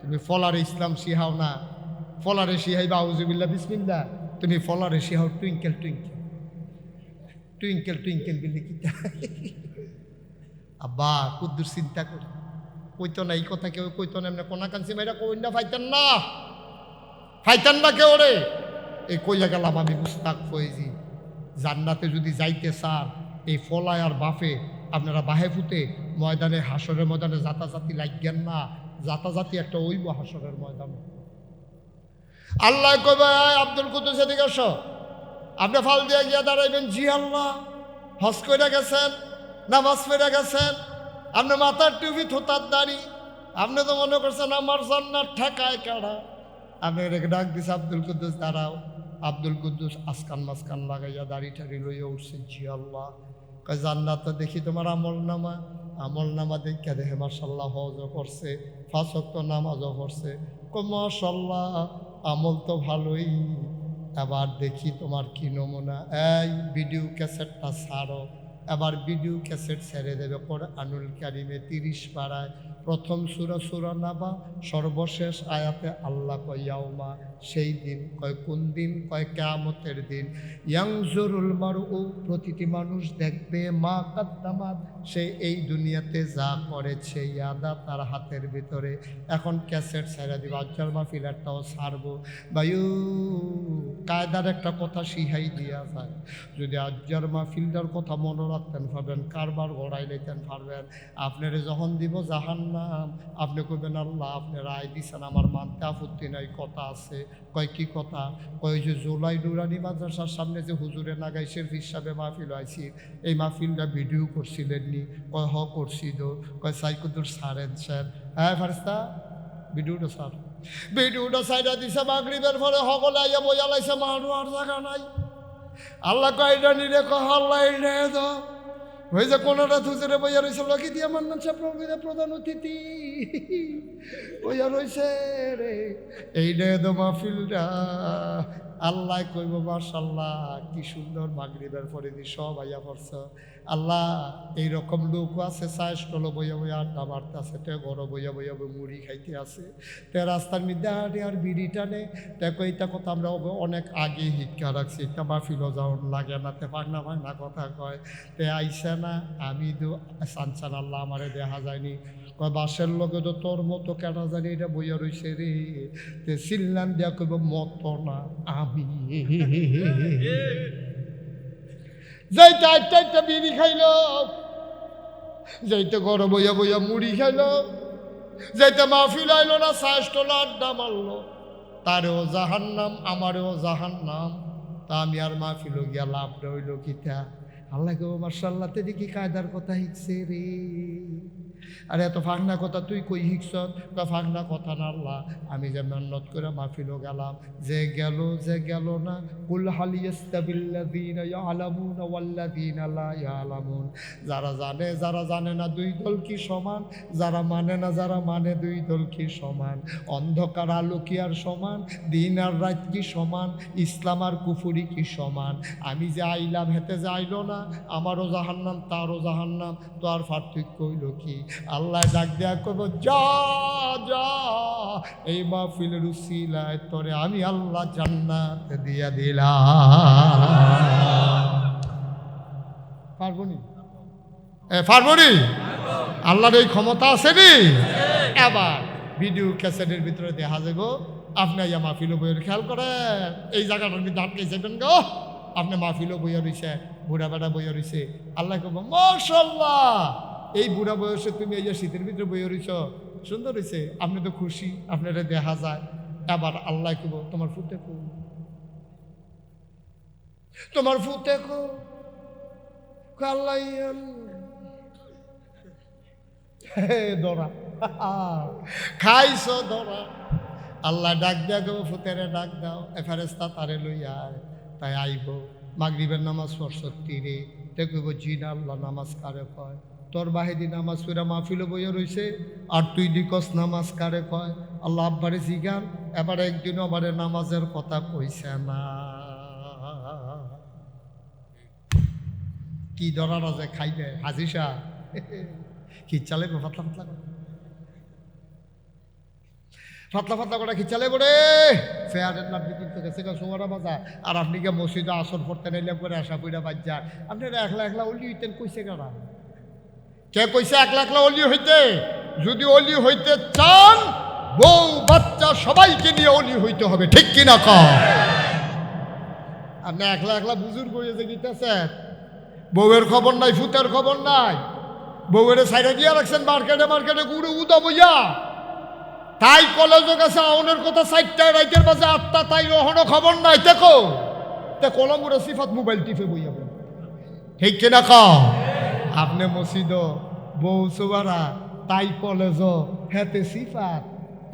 তুমি ফলারে ইসলাম শিহাও না, ফলারে শিহাইবা আউযুবিল্লাহ বিসমিল্লাহ, তুমি ফলারে শিহাও টুইঙ্কেল টুইঙ্কেল টুইঙ্কেল টুইঙ্কেল বিল্লি কি? আব্বা কুদ্দুর চিন্তা করি কইতো না এই কথা, কেউ কইতো না, এমনি কোনা কাঞ্চি মাইরা কই না ফাইতেন না কেউ রে। এই কইয়া গেলাম আমি মুস্তাক ফয়েজি, জান্নাতে যদি যাইতে চান এই ফলায় আর বাফে আপনারা বাহে ফুতে ময়দানে, হাসরের ময়দানে জাতাজাতি লাগবেন না, জাতাজাতি একটা ওইব হাসরের ময়দানে। আল্লাহ কইবে আব্দুল কুদ্দুস এদিকে আসো, আপনি ফাল দিয়ে গিয়া দাঁড়াইবেন, জি আল্লাহ হজ কইরা গেছেন, নামাজ পড়ে গেছেন, আপনি মাথার টুপি থোতার দাড়ি, আপনি তো মনে করছেন আমার জান্নাত ঠেকায় কাড়া। আপনি রেখে ডাক দিছে আব্দুল কুদ্দুস দাঁড়াও। আব্দুল কুদ্দুস আসকান মাসকান লাগাইয়া দাড়ি টাড়ি লইয়া উঠছে, জি আল্লাহ। কয় জান্নাত দেখি তোমার আমল নামা দেখা দেখে মাশাল্লাহ হজও করছে, 5 ওয়াক্ত নামাজও পড়ছে। কয় মাশাল্লাহ আমল তো ভালোই, এবার দেখি তোমার কি নমুনা। এই ভিডিও ক্যাসেটটা ছাড়ো। এবার ভিডিও ক্যাসেট ছেড়ে দেবে কোরআনুল কারিমে 30 পারায় প্রথম সূরা সূরা নাবা সর্বশেষ আয়াতে আল্লাহ কয় ইয়াউমা, সেই দিন। কয় কোন দিন? কয় কিয়ামতের দিন। ইয়ানজুরুল মারউ, প্রতিটি মানুষ দেখবে, মা কাদ্দামাত, সে এই দুনিয়াতে যা করেছে, ইয়াদা, তার হাতের ভিতরে। এখন ক্যাসেট ছেড়ে দিব, আজকাল মাহফিলেরটাও ছাড়বো। বায়ু কায়দার একটা কথা শিখাই দিয়া যায়, যদি আজকের মাহফিলটার কথা মনে রাখতেন পারবেন, কারবার গড়াই লইতেন পারবেন। আপনারে যখন দিব জাহান্নাম, আপনি কইবেন আল্লাহ আপনি রায় দিছেন, আমার মানতে আপত্তি নাই, কথা আছে। কয় কি কথা? কয় যে জুলাই নুরানি মাদ্রাসার সামনে যে হুজুরে নাগাইশের হিসাবে মাহফিল আইছি, এই মাহফিলটা ভিডিও করছিলেন নি? কয় হ করছি তো। কয় সাইকুদুর সারেন স্যার। হ্যাঁ ফারিস্তা, ভিডিওটা স্যার। ভিডিওটা সাইডা দিছে, মাগরিবের পরে সকলে আইয়া বইয়া লাইছে, মারু আর জায়গা নাই। আল্লাহ কয়টা নিরে কহ আল্লাহ এইটা তো ওই যে কোনোটা থুজরে বইয়া রয়েছে, লকি দিয়া মান্নান সাহেব প্রধান অতিথি বইয়া রয়েছে রে, এইটা তো মাহফিলটা। আল্লাহ কইব মাশাআল্লাহ কি সুন্দর, মাগরিবের পরে দি সব আইয়া পড়ছ। আল্লাহ এইরকম লোকও আছে, চায় স্টল বইয়া বইয়া আড্ডা মারতে আছে, তে গরম বইয়া বইয়া মুড়ি খাইতে আছে, তে রাস্তার মধ্যে হাঁটে আর বিড়ি টানে। তে কইটা কথা আমরা অনেক আগে শিক্ষা রাখছি, এটা মাহফিলও যাওয়ার লাগে না, তে ভাগনা ভাগনা কথা কয়। তে আইসা না, আমি তো সানসান আল্লাহ আমারে দেখা যায়নি। কয় বাসের লোকে তো তোর মতো কেনা জানি এটা বইয়া রইছে রে। তে চিল্লান দিয়া কইব মতো না আমি। যাইতে আটটা বিড়ি খাইল, যাইতে ঘরে বইয়া বইয়া মুড়ি খাইল, যাইতে মাহফিল আইল না, সাইস্টল আড্ডা মারলো, তারেও জাহান্নাম আমারেও জাহান্নাম। তা আমি আর মাহফিল গিয়া লাভ রইল কিতা? আল্লাহ কেউ মার্শাল্লাহ তে দেখি কায়দার কথা শিখছে রে। আরে এত ফাঁকনা কথা তুই কই শিখছ? ফাঁকনা কথা না আল্লাহ, আমি যে মেহনত করে মাহফিলও গেলাম, যে গেল না। কুল হাল ইয়াস্তাবিল্লাযীনা ইয়ালামুনা ওয়াল্লাযীনা লা ইয়ালামুন, যারা জানে না দুই দল কি সমান, যারা মানে না যারা মানে দুই দল কি সমান, অন্ধকার আলো কি আর সমান, দিন আর রাত কি সমান, ইসলাম আর কুফরি কি সমান। আমি যে আইলাম হেতে যে আইল না, আমারও জাহান্নাম তারও জাহান্নাম, তো আর পার্থক্য হইল কি? আল্লাহ ডাক দেয়া করবো, যা যা, এই মাহফিলের উসিলায় তোরে আমি আল্লাহ জান্নাত দিয়া দিলাম। পারবনি? পারবনি? আল্লাহর এই ক্ষমতা আছে নি। এবার ভিডিও ক্যাসেটের ভিতরে দেখা যাবো, আপনি ইয়া মাহফিল বইয়ের খেয়াল করেন, এই জায়গাটার মধ্যে আটকে যাবেন গো, আপনি মাহফিলও বইয়া রইছে, বুড়া বেড়া বইয়া রইছে। আল্লাহ কব মাশাআল্লাহ, এই বুড়া বয়সে তুমি এই যে শীতের ভিতরে বইয়া রইছ, সুন্দর হয়েছে, আপনি তো খুশি, আপনারা দেখা যায়। এবার আল্লাহ কব তোমার ফুটে কো, তোমার ফুটে কো। আল্লাহ ধরা খাইছ ধরা। আল্লাহ ডাক দেয়া গো, ফুতেরে ডাক দাও, ফেরেশতা তারে লইয়া আয়। তাই আইব, মাগরিবের নামাজ পড়ছত্তি রে, তে কইব জি না আল্লাহ, নামাজ কারে কয়? তোর বাহিদি নামাজ পড়া মাহফিলে বইয়া রইছে, আর তুই দিকস নামাজ কারে কয়? আল্লাহ আব্বারে জিগান। এবার একদিন আবারে নামাজের কথা কইছে না, কি ধরার আছে খাইবে হাজিসা কি চালে ফাতলা ফাতলা করে, ফাতলা ফাতলা করে কি চালে বলে ফেয়ারের আপনি কিন্তু গেছে সোয়ারা বাজা, আর আপনি কে মসজিদে আসর পড়তে নিলাম করে আশা কইরা বাজ্জার। আপনারা একলা একলা অলি হইতেন কইছে কারা? কে কইছে একলা একলা অলি হইতে? যদি অলি হইতে চান, বউ বাচ্চা সবাইকে নিয়ে অলি হইতে হবে, ঠিক কিনা কও? আপনি একলা একলা বুজুর্গ হয়ে যে গিতেছেন, বউয়ের খবর নাই, ফুতের খবর নাই, বউয়ের সাইডে দিয়ে রাখছেন মার্কেটে মার্কেটে ঘুরে উদা বইয়া। তাই কলেজও গেছে আউনের কথা 4টায় রাইতের বাজে 8টা, তাই রহনো খবর নাই। দেখো তে কলমুরে সিফাত মোবাইল টিপে বইয়া, ঠিক কিনা কও? আপনি মসজিদ বউ সোবারা, তাই কলেজ হেতে সিফাত,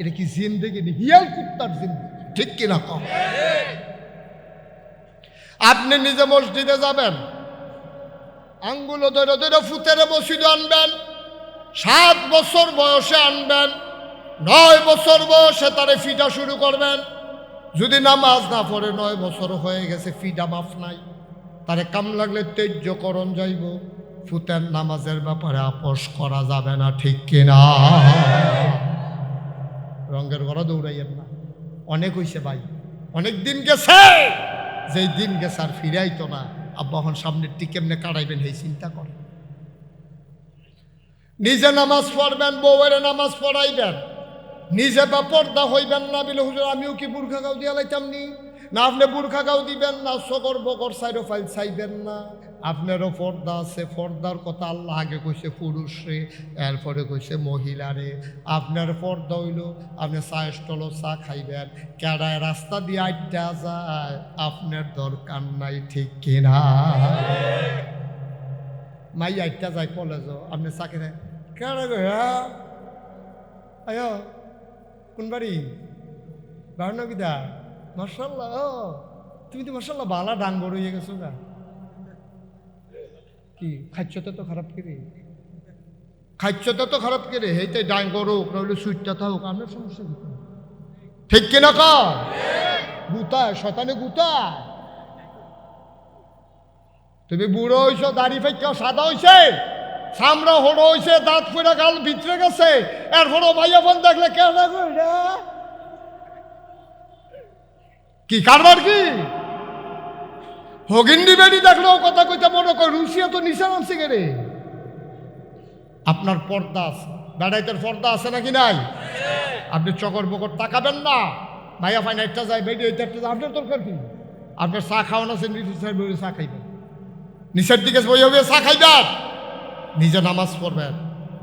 এটা কি জিন্দেগি নি? হিয়াল কুত্তার জিন্দেগি, ঠিক কিনা কও? আপনি নিজে মসজিদে যাবেন, আঙ্গুলো ধরে ধরে ফুতের মসজিদে আনবেন, 7 বছর বয়সে আনবেন, 9 বছর বয়সে তারে ফিটা শুরু করবেন। যদি নামাজ না পড়ে 9 বছর হয়ে গেছে, ফিডা মাফ নাই, তারে কাম লাগলে তেজ্যকরণ যাইব, ফুতের নামাজের ব্যাপারে আপোষ করা যাবে না, ঠিক কিনা? রঙের ঘরে দৌড়াইয়েন না, অনেক হইছে ভাই, অনেক দিন গেছে, যেই দিন গেছে আর ফিরাইতো না। আব্বা এখন সামনের টি কেমনে কাটাইবেন এই চিন্তা করেন। নিজে নামাজ পড়বেন, বউয়ের নামাজ পড়াইবেন, নিজে বা পর্দা হইবেন না। বলে হুজুর আমিও কি বুরখা গাও দিয়া লাইতাম নি? না, আপনি বুরখা গাও দিবেন না, সকর বকর সাইডো ফাইল চাইবেন না। আপনারও পর্দা আছে, পর্দার কথা আল্লাহ আগে কইছে পুরুষরে, এরপরে কইছে মহিলারে। আপনার পর্দা হইল আপনি চা স্টল চা খাইবেন, কেডায় রাস্তা দিয়ে আড্ডা যায়, আপনার দরকার নাই, ঠিক কিনা? মাই আড্ডা যায় কলেজও, আপনি চা খেয়ে কেডা গো? আয় কোন বাড়ি? বারনবিদা? মার্শাল্লাহ, তুমি তো মার্শাল্লাহ বালা ডাঙ্গর হয়ে গেছো গা। কি খাচ্ছতে তো খারাপ করে, খাচ্ছতে তো খারাপ করে, হেইতে ডাঙ্গর হোক নইলে সুইটটা থাকুক, আপনার সমস্যা কি? ঠিক কিনা কা? গুতায় শতানে গুতায়। তুমি বুড়ো হইছো, দাড়ি ফাইকা সাদা হইছে, সামরা হড়ো হইছে, দাঁত ফুড়া গাল ভিতরে গেছে, এরপরও ভাইয়া বোন দেখলে কেন কি কারবার? কি হগিন্ডি বেড়ি দেখলেও কথা কইতে মনে কর রুশিয়া তো নিচে নামছে গেরে। আপনার পর্দা আছে, বেড়াইতের পর্দা আছে নাকি নাই? আপনি চকর বকর তাকাবেন না। ভাইয়া ফাইন একটা যায়, বেড়ি এইটা একটা যায়, আপনার দরকার কি? আপনার চা খাওয়ানো আছে, নিচের চা খাইবেন, নিচের দিকে বই হবে চা খাইবেন, নিজে নামাজ পড়বেন,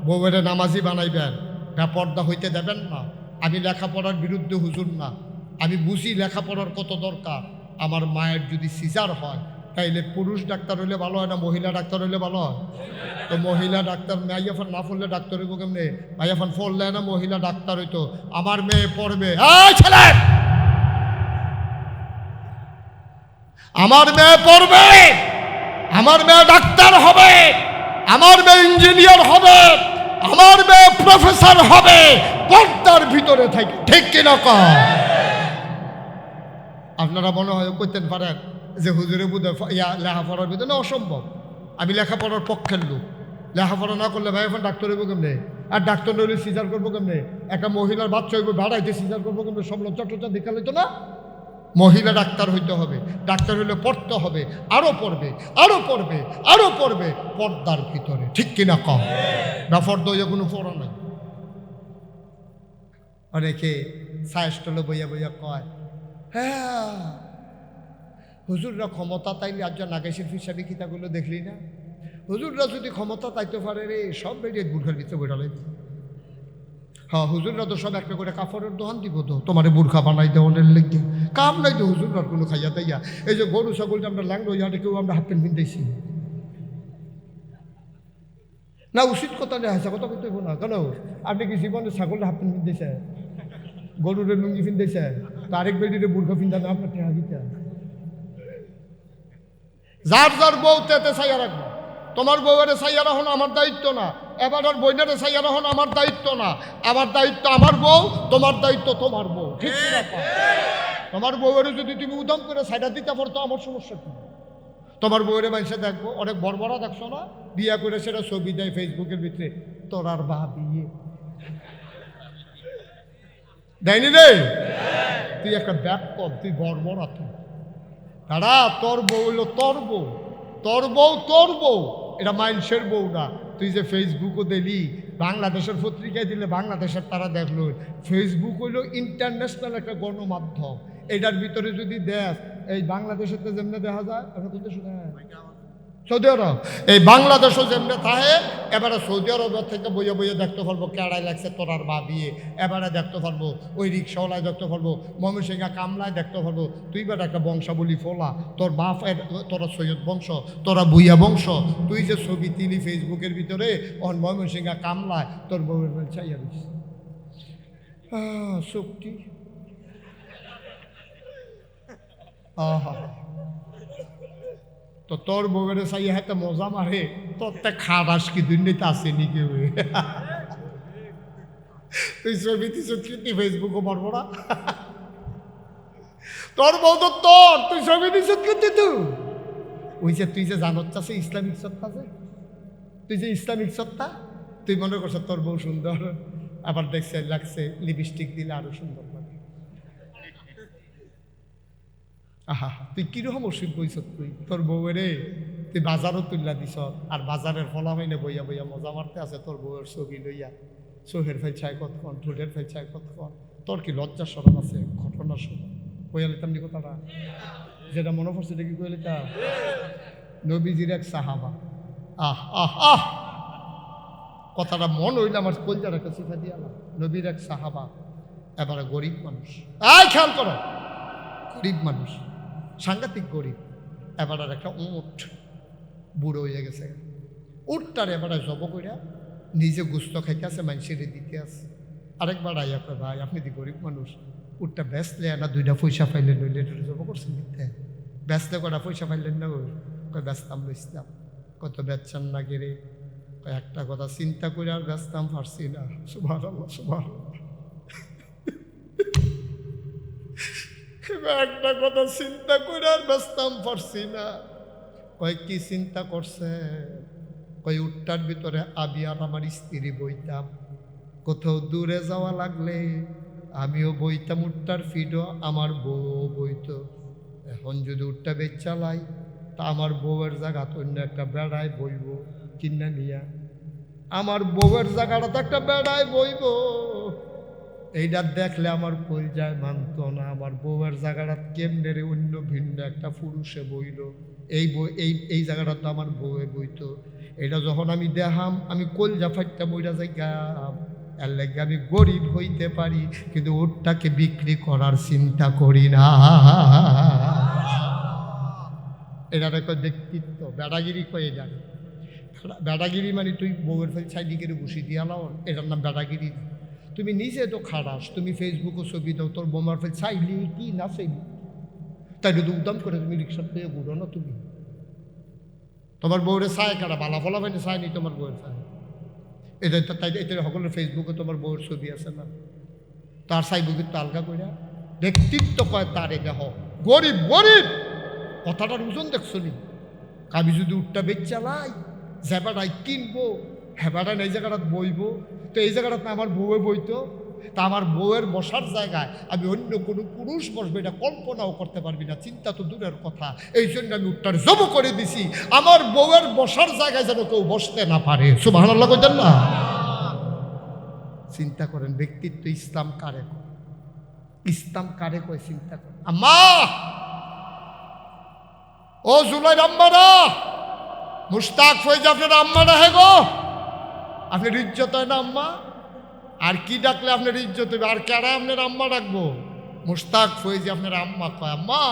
বউয়ের নামাজি বানাইবেন, পর্দা হইতে দেবেন না। আমি লেখাপড়ার বিরুদ্ধে হুজুর না, আমি বুঝি লেখাপড়ার কত দরকার। আমার মায়ের যদি সিজার হয় তাইলে পুরুষ ডাক্তার হইলে ভালো হয় না মহিলা ডাক্তার হইলে ভালো হয়? তো মহিলা ডাক্তার মাইয়াফান না পড়লে ডাক্তার হইব কেমনে? মাইয়াফান পড়লে না মহিলা ডাক্তার হইতো। আমার মেয়ে পড়বে, ছেলে আমার মেয়ে পড়বে, আমার মেয়ে ডাক্তার হবে, আমার মেয়ে ইঞ্জিনিয়ার হবে, আমার মেয়ে প্রফেসর হবে, পর্দার ভিতরে থাকে, ঠিক কিনা কয়? আপনারা মনে হয় করতেন পারেন যে হুজুরে বুধ লেখাপড়ার ভিতরে অসম্ভব। আমি লেখাপড়ার পক্ষের লোক, লেখাপড়া না করলে ভাই এখন ডাক্তার হইব কেমনে? আর ডাক্তার নইলে সিজার করবো কেমনে? একটা মহিলার বাচ্চা হইব ভাড়াইতে সিজার করবো কেমনে? সব লজ্জা দেখা লইতো না? মহিলা ডাক্তার হইতে হবে, ডাক্তার হইলে পড়তে হবে, আরো পড়বে, আরো পড়বে, আরো পড়বে, পর্দার ভিতরে, ঠিক কিনা কম? না পর্দা হইয়া কোনো পড়া নাই। অনেকে সায়স্টলে বইয়া বইয়া কয়, হ্যাঁ হুজুররা ক্ষমতা তাইলে আর যা নাগেশের ফিসাবি কিতাগুলো দেখলি না? হুজুররা যদি ক্ষমতা তাইতে পারে রে, সব বেরিয়ে বুর্খার ভিতরে বেড়ালে। হ্যাঁ, হুজুররা তো সব একটা করে কাপড়ের দোকান দিব, তো তোমার বুর্খা বানাই দেওয়ানের লেগে কাম নাই তো হুজুররা কোনো খাইয়া তাইয়া। এই যে গরু ছাগলটা আমরা লাগলো, ইয়াটা কেউ আমরা হাফ প্যান্ট কিনতেছি না, উচিত কথা নেই, হাসা কথা করতে না। কেন আপনি কি জীবনে ছাগলটা হাফ প্যান্ট কিনতেছে, গরুরে লুঙ্গি কিনতেছে, তো আরেক বেডিরে বুর্খা কিনতে না আপনার টেহা দিতে? যার যার বউ তেতে চাইয়া রাখবো। তোমার বউয়ের চাইয়া রাখুন আমার দায়িত্ব না, এবার আর বইনারে চাইয়া রাখুন আমার দায়িত্ব না। আমার দায়িত্ব আমার বউ, তোমার দায়িত্ব তোমার বউ, ঠিক না? তোমার বউয়ের যদি তুমি উদম করে সাইডা দিতে পারতো আমার সমস্যা কি? তোমার বউয়ের মানুষে দেখবো অনেক বড় বড় দেখছো না, বিয়া করে সেটা ছবি দেয় ফেসবুকের ভিতরে, তোর আর বা বিয়ে দেয়নি রে। তুই একটা ব্যাক কর, তুই বড় বড় তুই দাঁড়া, তোর বউ হইলো তোর বউ, তোর বউ তোর বউ, এটা মানুষের বউ না। তুই যে ফেসবুকও দিলি, বাংলাদেশের পত্রিকায় দিলে বাংলাদেশের তারা দেখলো। ফেসবুক হইল ইন্টারন্যাশনাল একটা গণমাধ্যম, এটার ভিতরে যদি দেখ, এই বাংলাদেশের তো যেমনি দেখা যায়, আপনি কোন দেশে সৌদি আরব, এই বাংলাদেশও যেমনি থাকে, এবারে সৌদি আরবের থেকে বইয়ে বইয়ে দেখতে পারবো কেড়াই লাগছে তোর আর বা বিয়ে, এবারে দেখতে পারবো ওই রিক্সাওয়ালায় দেখতে পারবো, ময়মনসিংহা কামলায় দেখতে পারবো। তুই বেটা একটা বংশাবলী ফোলা, তোর বাপ তোরা সৈয়দ বংশ, তোরা বুইয়া বংশ, তুই যে ছবি তিলি ফেসবুকের ভিতরে অন ময়মনসিংহা কামলায় তোর বউয়ের বেল চাইয়া দিস শক্তি। তো তোর বউয়ের চাইয়া হাতে মজা মারে, তোর তে খারাস কি দুর্নীতি আছে নি কেউ? তুই ছবি তুই ফেসবুকও মারবো না। তোর বউ তো তোর, তুই ছবি নিছত কিন্তু তুই ওই যে তুই যে জানত চাষে ইসলামিক সত্তা যে তুই যে ইসলামিক সত্তা তুই মনে করছ তোর বউ সুন্দর, আবার দেখছে লাগছে লিপস্টিক দিলে আরো সুন্দর লাগে। আহা, তুই কিরকম অসুখ বইছ তুই তোর বউরে, তুই বাজারও তুললা দিছ, আর বাজারের ফলা মাইনে বইয়া বইয়া মজা মারতে আছে তোর বউয়ের ছবি লইয়া। চোখের ফেলছায় কতক্ষণ, ঠোঁটের ফেলছায় কতক্ষণ, তোর কি লজ্জা সরম আছে? ঘটনা শোন, কইয়া লিতাম নি কথাটা, যেটা মনে পড়ছে এটা কি কইয়া লিতাম? নবীজির এক সাহাবা, আহ আহ আহ, কথাটা মন হইলে আমার কলজার একটা শিখা দিয়ালাম। নবীর এক সাহাবা, এবারে গরিব মানুষ, আয় খেয়াল করো, গরিব মানুষ, সাংঘাতিক গরিব। এবার আর একটা উট বুড়ো হয়ে গেছে, উটটার এবারে জব কইরা নিজে গুস্ত খাইতে আছে, মানুষের দিতে আছে। আরেকবার আইয়া কয়, ভাই আপনি দি গরিব মানুষ, উটটা বেচলে না দুইটা পয়সা পাইলেন, নইলে এটা জব করছেন দিতে, বেচলে কটা পয়সা পাইলেন না? ওই কয় বেচতাম লইছিলাম। কত বেচছেন না গেরে? কয় একটা কথা চিন্তা করে আর বেচতাম পারছি না। সুবহানাল্লাহ, সুবহানাল্লাহ। একটা কথা চিন্তা করে আর বেচতাম পারছি না। কয় কি চিন্তা করছে? কয় উটটার ভিতরে আমি আর আমার স্ত্রী বইতাম, কোথাও দূরে যাওয়া লাগলে আমিও বইতাম উটটার ফিডও, আমার বউ বইত। এখন যদি উটটা বেচ চালাই তা আমার বউয়ের জায়গা তো অন্য একটা বেড়ায় বইব কিনা নিয়া, আমার বউয়ের জায়গাটা তো একটা বেড়ায় বইব। এইটা দেখলে আমার কলজায় মানত না, আমার বউয়ের জায়গাটা কেমনে রে অন্য ভিন্ন একটা পুরুষে বইল, এই জায়গাটা তো আমার বউয়ে বইতো। এটা যখন আমি দেখাম আমি কলজা ফাইটটা বইটা যাইগাম। এর লাগে আমি গরিব হইতে পারি কিন্তু ওটাকে বিক্রি করার চিন্তা করি না। এটা একটা ব্যক্তিত্ব, বেড়াগিরি কয়ে যান। বেড়াগিরি মানে তুই বউয়ের ফেল সাইডিকে ঘুষি দিয়া লাও, এটার নাম বেড়াগিরি। তুমি নিজে তো খারাস, তুমি ফেসবুকে ছবি দাও তোর বোমার ফেল চাইলি কি না চাইলি, তাই যদি উদ্যম করে তুমি রিক্সা পেয়ে ঘুরো না। তুমি তোমার বউরে চায় কারা? বালা ফলা পাইনি চায়নি তোমার বউয়ের চায়। এটা তো তাই, এটা সকলের ফেসবুকে তোমার বউয়ের ছবি আছে না, তার চাইব কিন্তু আলগা কইরা। ব্যক্তিত্ব কয় তার এটা হোক গরিব, গরিব কথাটার ওজন দেখছো নি? আমি যদি উঠটা বেচ চালাই, যেবাটাই কিনবো হেবাটাই এই জায়গাটা বইব, তো এই জায়গাটা আমার বউয়ে বইতো, তা আমার বউয়ের বসার জায়গায় আমি অন্য কোনো পুরুষ বসবে এটা কল্পনাও করতে পারবি না, চিন্তা তো দূরের কথা। এই জন্য আমি উটটার জব করে দিছি, আমার বউয়ের বসার জায়গায় যেন কেউ বসতে না পারে। সুবহানাল্লাহ কইতেন না? চিন্তা করেন ব্যক্তিত্ব। ইসলাম কারে কয়? ইসলাম কারে কয়? চিন্তা করেন। আম্মা, ও জুলাইর আম্মারা, মুশতাক ফয়েজ আপনার আম্মারা হে গো, আপনার ইজ্জত হয় না আম্মা? আর কি ডাকলে আপনার ইজ্জত হবে? আর কেডা আপনার আম্মা ডাকবো? মুশতাক ফয়েজি আপনার আম্মা কয়, আম্মা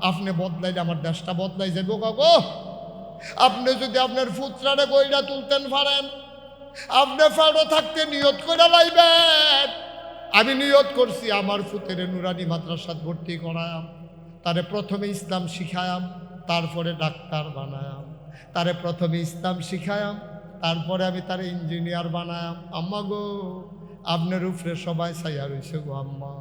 আপনি বদলাইলে আমার দেশটা বদলাই যাবো গো। আপনি যদি আপনার ফুতরারে গইরা তুলতেন পারেন, আপনি ফাড়ো থাকতে নিয়ত করে লাইবেন। আমি নিয়ত করছি আমার ফুতের নুরানি মাদ্রাসাত ভর্তি করায়াম, তারে প্রথমে ইসলাম শিখায়াম, তারপরে ডাক্তার বানায়াম। তারে প্রথমে ইসলাম শিখায়াম, তারপরে আমি তারে ইঞ্জিনিয়ার বানায়াম। আম্মা গো, আপনার উপরে সবাই ছাইয়া রয়েছে গো আম্মা।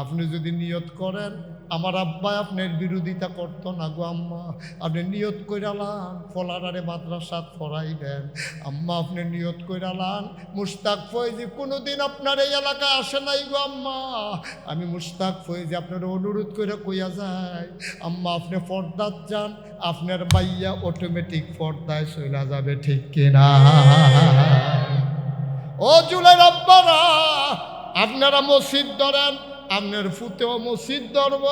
আপনি যদি নিয়ত করেন, আমার আব্বা আপনার বিরোধিতা করতো না গো আম্মা। আপনি নিয়ত কইরালান ফলারারে মাদ্রাসাত পড়াইবেন। আম্মা আপনি নিয়ত কইরালান মুশতাক ফয়েজি কোনোদিন আপনার এই এলাকায় আসে নাই গো আম্মা। আমি মুশতাক ফয়েজি আপনার অনুরোধ করে কইয়া যাই, আম্মা আপনি পর্দাত যান, আপনার বাইয়া অটোমেটিক পর্দায় চলে যাবে, ঠিক কিনা? ও জুলাইর আব্বারা, আপনারা মসজিদ ধরেন, আপনার ফুতেও মসজিদ ধরব।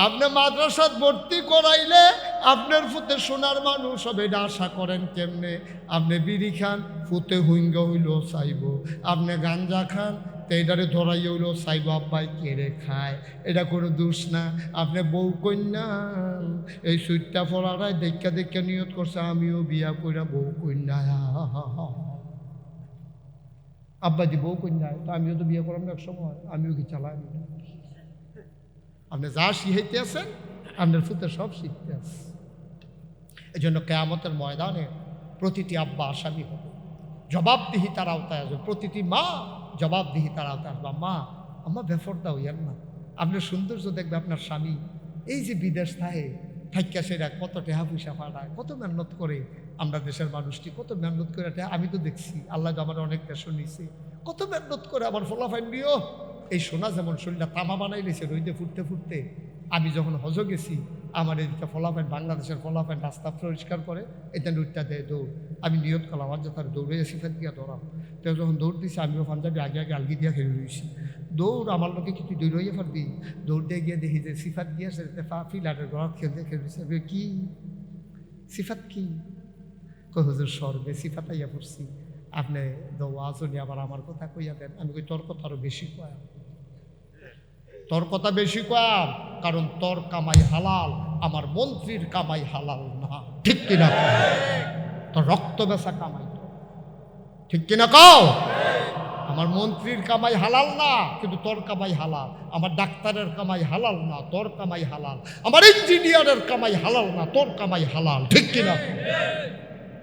আপনি মাদ্রাসাত ভর্তি করাইলে আপনার ফুতে সোনার মানুষ হবে, এটা আশা করেন কেমনে? আপনি বিড়ি খান, ফুতে হুইঙ্গা হইলেও চাইব। আপনি গাঞ্জা খান, তো এটারে ধরাই হইলেও চাইব আব্বাই কেড়ে খায়, এটা কোনো দোষ না। আপনি বউ কন্যা এই সুইটটা ফলারায় দেখা দেখা নিয়ত করছে আমিও বিয়া কইরা বউ কন্যা। আব্বা দি বউ কন্যায়, তো আমিও তো বিয়ে করলাম এক সময়, আমিও কি চালাই? আপনি যা শিখাইতে আছেন আপনার ফুতে সব শিখতে আছে। এই জন্য কিয়ামতের ময়দানে প্রতিটি আব্বা আসামি হবে, জবাবদিহিতার আওতায় আসবে। প্রতিটি মা জবাবদিহিতার আওতায় আসবে। মা আম্মা বেফরদা হইয়েন না, আপনার সৌন্দর্য দেখবে আপনার স্বামী, এই যে বিদেশ থাইকা সেরা কত টেহা পয়সা পাঠায়, কত মেহনত করে আমরা দেশের মানুষটি, কত মেহনত করে আমি তো দেখছি আল্লাহ আমার অনেক দেশ নিছে, কত মেহনত করে আমার ফলাফাইন দিও। এই সোনা যেমন শরীরটা তামা বানাই নিয়েছে রইতে ফুটতে ফুটতে। আমি যখন হজ গেছি আমার এদিকে ফলাফাইন, বাংলাদেশের ফলাফাইন রাস্তা পরিষ্কার করে এটা লুটটা দেয় দৌড়। আমি নিয়ত করলাম আমার যাতে দৌড়ে সিফাত দিয়া দৌড়াম। তো যখন দৌড় দিয়েছি আমিও পাঞ্জাবি আগে আগে আলগি দিয়া খেলে রয়েছি। দৌড় আমার লোকে কি তুই দৌড় হইয়া পারবি? দৌড় দিয়ে গিয়ে দেখি যে সিফাত গিয়েছে ফিলারের ঘর খেলতে খেলছে। কি সিফাত কি? কই হুজুর সর্বে সিফাত আইয়া পড়ছি, আপনি দোয়াজনী আবার আমার কথা কইয়া দেন। আমি কই তোর কথা আরো বেশি কয়া, তোর কথা বেশি কয়াম, কারণ তোর কামাই হালাল, আমার মন্ত্রীর কামাই হালাল না। ঠিক কিনা? তোর রক্ত বেচা কামাই তো, ঠিক কিনা কও? আমার মন্ত্রীর কামাই হালাল না, কিন্তু তোর কামাই হালাল। আমার ডাক্তারের কামাই হালাল না, তোর কামাই হালাল। আমার ইঞ্জিনিয়ারের কামাই হালাল না, তোর কামাই হালাল। ঠিক কিনা?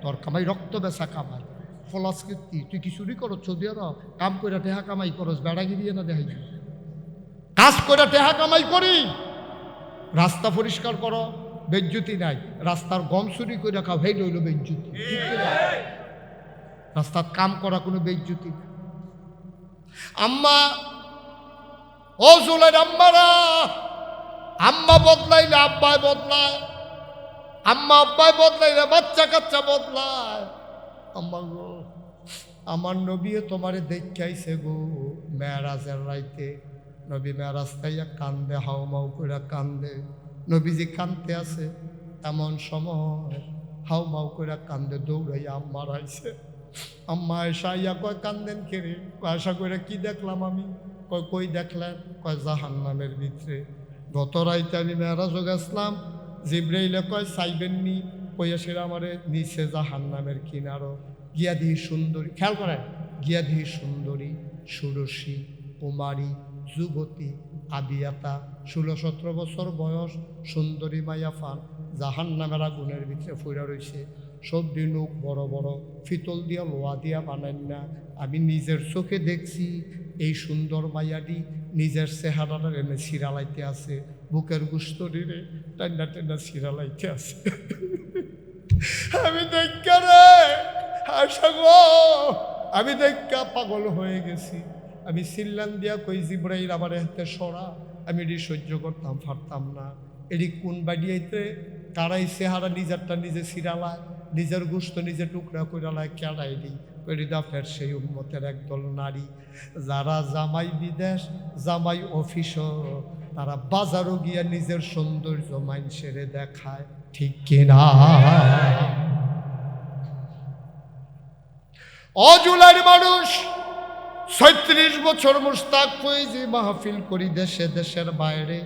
তোর কামাই রক্ত বেচা কামাই। ফলাস্কৃতি তুই কি চুরি করো? সৌদি আরব কাম করে টেহা কামাই করস, বেড়াগিরি না দেখাই কাজ করে টেহা কামাই করি। রাস্তা পরিষ্কার করো, বেজ্জুতি নাই। রাস্তার গম চুরি করে খাও, হেই রইল বেজ্জুতি। রাস্তার কাম করা কোনো বেজ্জুতি না। আম্মা ও জুলের আম্মারা, আম্মা বদলাইলে আব্বাই বদলায়, আম্মা আব্বাই বদলাইলে বাচ্চা কাচ্চা বদলায়। আম্মা গো, আমার নবী তোমারে দেখাইছে গো মেরাজের রাইতে। নবী মেরাজ তাইয়া কান্দে, হাউমাউ করে কান্দে। নবীজি কান্দতে আছে, এমন সময় হাউমাউ করে কান্দে, দৌড়াইয়া আম্মার আইছে। আম্মা এসা ইয়া কয় কান্দেন কেড়ে? আশা করে কি দেখলাম আমি? কয় কই দেখলেন? কয় জাহান্নামের ভিতরে। গত রাইতে আমি মেরাজও গেছলাম, জিব্রাইলে কয় চাইবেননি, কইয়া সেরা আমারে নিচে জাহান্নামের কিনারো গিয়া দিহি সুন্দরী। খেয়াল করেন, গিয়া দিহি সুন্দরী, ষোড়শী, কুমারী, যুবতী, আবিয়াতা, 16-17 বছর বয়স সুন্দরী মাইয়া ফান জাহান্নামের আগুনের ভিতরে ফুরা রয়েছে। সব দিনুক বড় বড় ফিতল দিয়া লোহা দিয়া বানান না। আমি নিজের চোখে দেখছি এই সুন্দর মাইয়াটি নিজের চেহারাটা এনে সিরালাইতে আছে, বুকের গুস্তরিরে টান্না টান্না সিরালাইতে আছে। আমি দেখা রে আশা গো, আমি দেখা পাগল হয়ে গেছি। আমি সিল্লান দিয়া কই জিব্রাইল আমার হাতে সরা। আমি এটি সহ্য করতাম পারতাম না। এটি কোন বাড়িয়াইতে কারাই চেহারা নিজেরটা নিজে সিরালায়, নিজের গোস্ত নিজে টুকরা কইরালায় কেড়াই দিই। এটি আপনার সেই উম্মতের একদল নারী যারা জামাই বিদেশ, জামাই অফিস, তারা বাজারও গিয়া নিজের সৌন্দর্য মাইনসেরে দেখায়। ঠিক কিনা? অজুলার মানুষ 36 বছর মুস্তাক ফৈজি মাহফিল করি দেশে দেশের বাইরে।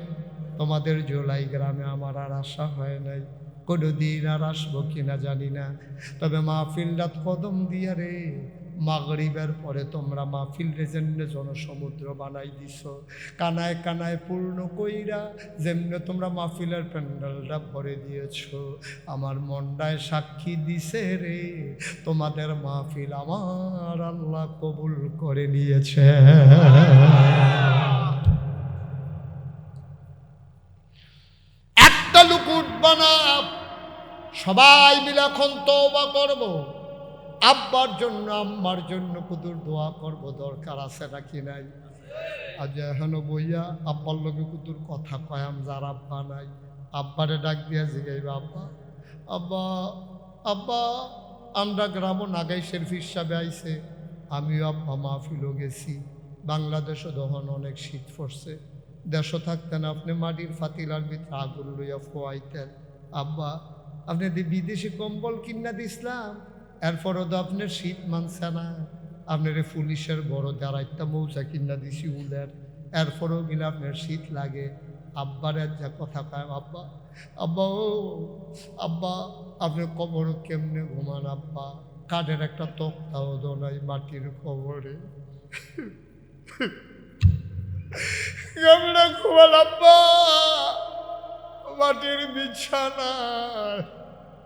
তোমাদের জুলাই গ্রামে আমার আর আশা হয় নাই, কোনোদিন আর আসবো কিনা জানি না। তবে মাহফিল রাত কদম দিয়া রে, মাগরিবের পরে তোমরা মাহফিল রেজেন্ডে জনসমুদ্র বানাই দিছ, কানায় কানায় পূর্ণ কইরা যেমনি তোমরা মাহফিলের প্যান্ডেলটা ভরে দিয়েছ। আমার মনটায় সাক্ষী দিছে রে, তোমাদের মাহফিল আমার আল্লাহ কবুল করে নিয়েছে। একটা লোক উঠবা না, সবাই মিলে এখন তওবা করব, আব্বার জন্য আম্মার জন্য কুদুর দোয়া করব। দরকার আছে নাকি নাই? আজ এখন বইয়া আব্বার লগে কুদুর কথা কয়াম, যার আব্বা নাই আব্বারে ডাক দিয়া জিগাইবা, আব্বা আব্বা আব্বা। আমরা গ্রাম নাগাইশের হিসাবে আইছে, আমিও আব্বা মাহফিলও গেছি। বাংলাদেশও তখন অনেক শীত পড়ছে, দেশও থাকতেন আপনি মাটির ফাতিলার ভিতরে আগুন লইয়া ফোয়াইতেন। আব্বা আপনি বিদেশি কম্বল কিনা দিছিলাম, এরপরও তো আপনার শীত মানছে না। আপনার পুলিশের বড় দাঁড়াইটা মৌচা কিনা দিছি উলের, এরপরও কিনা আপনার শীত লাগে। আব্বার যা কথা কয়, আব্বা আব্বা ও আব্বা আপনার কবর কেমনে ঘুমান আব্বা? কাঠের একটা তক্তাও দোনাই মাটির কবরে, কেমনে ঘুমান আব্বা? মাটির বিছানা,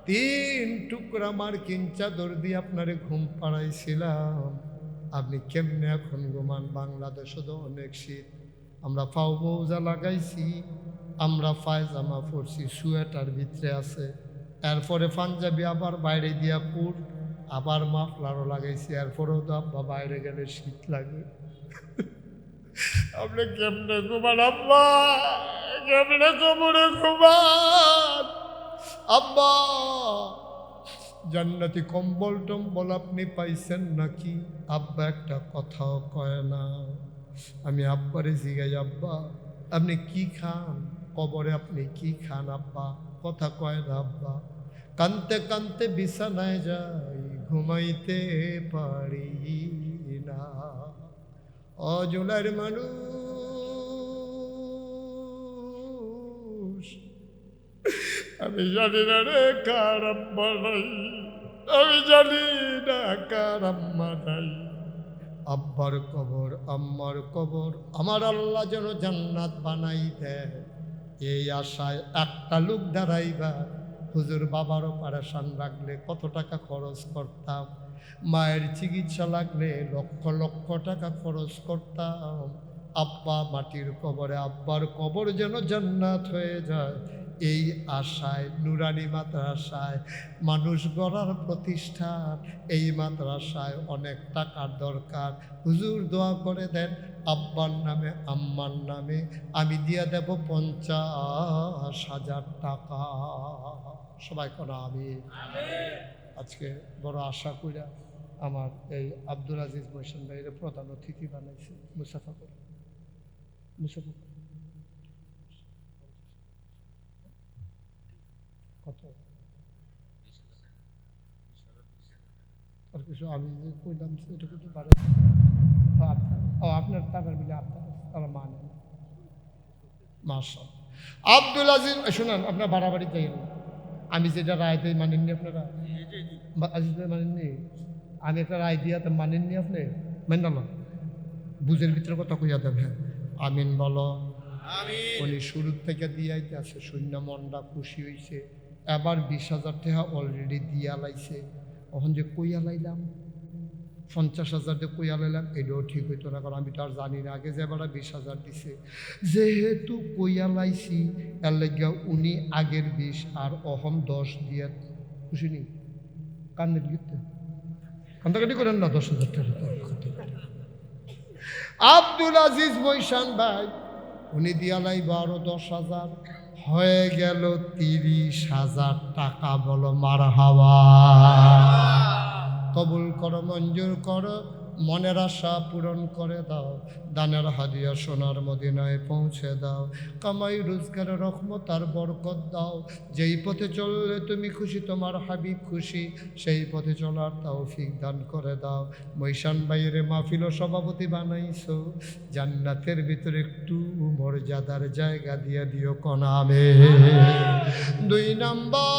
3 টুকরা মার্কিন চাদর দিয়ে আপনারে ঘুম পাড়াইছিলাম, আপনি কেমনে এখন ঘুমান? বাংলাদেশে তো অনেক শীত, আমরা পাও মৌজা লাগাইছি, আমরা পায়জামা পরছি, সোয়েটার ভিতরে আছে, এরপরে পাঞ্জাবি আবার বাইরে দিয়া পুর, আবার মাফলারও লাগাইছি, এরপরেও তো আব্বা বাইরে গেলে শীত লাগে। আপনি কেমনে ঘুমান আব্বা, কেমনে কবরে ঘুমান আব্বা? জান্নাতি কম্বল টম্বল আপনি পাইছেন নাকি? আব্বা একটা কথাও কয় না। আমি আব্বারে জিগাই, আব্বা আপনি কি খান কবরে, আপনি কি খান আব্বা? কথা কয় না আব্বা। কানতে কানতে বিছানায় যাই, ঘুমাইতে পারি না। অজলার মানুষ, আমি জানি না রে কার আম্মা নাই, আমি জানি না কার আম্মা নাই। আব্বার কবর আম্মার কবর আমার আল্লাহ যেন জান্নাত বানাই দেয়, এই আশায় একটা লোক দাঁড়াইবা। হুজুর বাবার অপারেশন লাগলে কত টাকা খরচ করতাম, মায়ের চিকিৎসা লাগলে লক্ষ লক্ষ টাকা খরচ করতাম। আব্বা মাটির কবরে, আব্বার কবর যেন জান্নাত হয়ে যায়, এই আশায় নুরানি মাদ্রাসায় মানুষ গড়ার প্রতিষ্ঠান। এই মাদ্রাসায় অনেক টাকার দরকার, হুজুর দোয়া করে দেন আব্বার নামে আম্মার নামে, আমি দিয়ে দেব 50,000 টাকা। সবাই কোনো আমি আজকে বড় আশা কইরা আমার এই আব্দুল আজিজ মহসিন ভাইয়ের প্রধান অতিথি বানাইছে। মুসাফা করে মুসাফা কত আর কিছু আমি যে কইলাম সেটা কিন্তু পারে আপনার টাকার বিলে আপনার তারা মানে মাসা। আব্দুল আজিজ শুনেন, আপনার বাড়াবাড়ি যাই না, আমি যেটা রায় দিই মানেননি আপনারা, আজিজ ভাই মানেননি, আমি একটা রায় দিয়া তো মানেননি আপনি, মেন না বুঝের ভিতরে কথা কইয়া দেন। হ্যাঁ আমিন বলো। উনি শুরুর থেকে দিয়াইতে আছে, শূন্য মনটা খুশি হয়েছে। এবার 20,000 টাকা অলরেডি দিয়া লাইছে। এখন যে কইয়া লাইলাম 50,000 দিয়ে কইয়া লাইলাম, এটাও ঠিক হইতো না, কারণ আমি তো আর জানি না আগে যে এবার 20,000 দিছে। যেহেতু কইয়া লাইছি এর লাগিয়া উনি আগের 20 আর অহম 10 দিয়া খুশি নেই। কান্দের লিখতে কান্দাকাটি করেন না, 10,000 টাকা। আব্দুল আজিজ মহসিন ভাই উনি দিয়া লাইব আরো 10,000, হয়ে গেল 30,000 টাকা। বলো মারহাবা। কবুল করো, মঞ্জুর করো, মনের আশা পূরণ করে দাও, দানের হাদিয়া সোনার মদিনায় পৌঁছে দাও, কামাই রোজগার রহমত আর বরকত দাও। যেই পথে চললে তুমি খুশি, তোমার হাবিব খুশি, সেই পথে চলার তৌফিক দান করে দাও। মহসিন ভাইয়ের মাহফিল সভাপতি বানাইছো, জান্নাতের ভিতরে একটু মর্যাদার জায়গা দিয়ে দিও কনামে। 2 নাম্বার,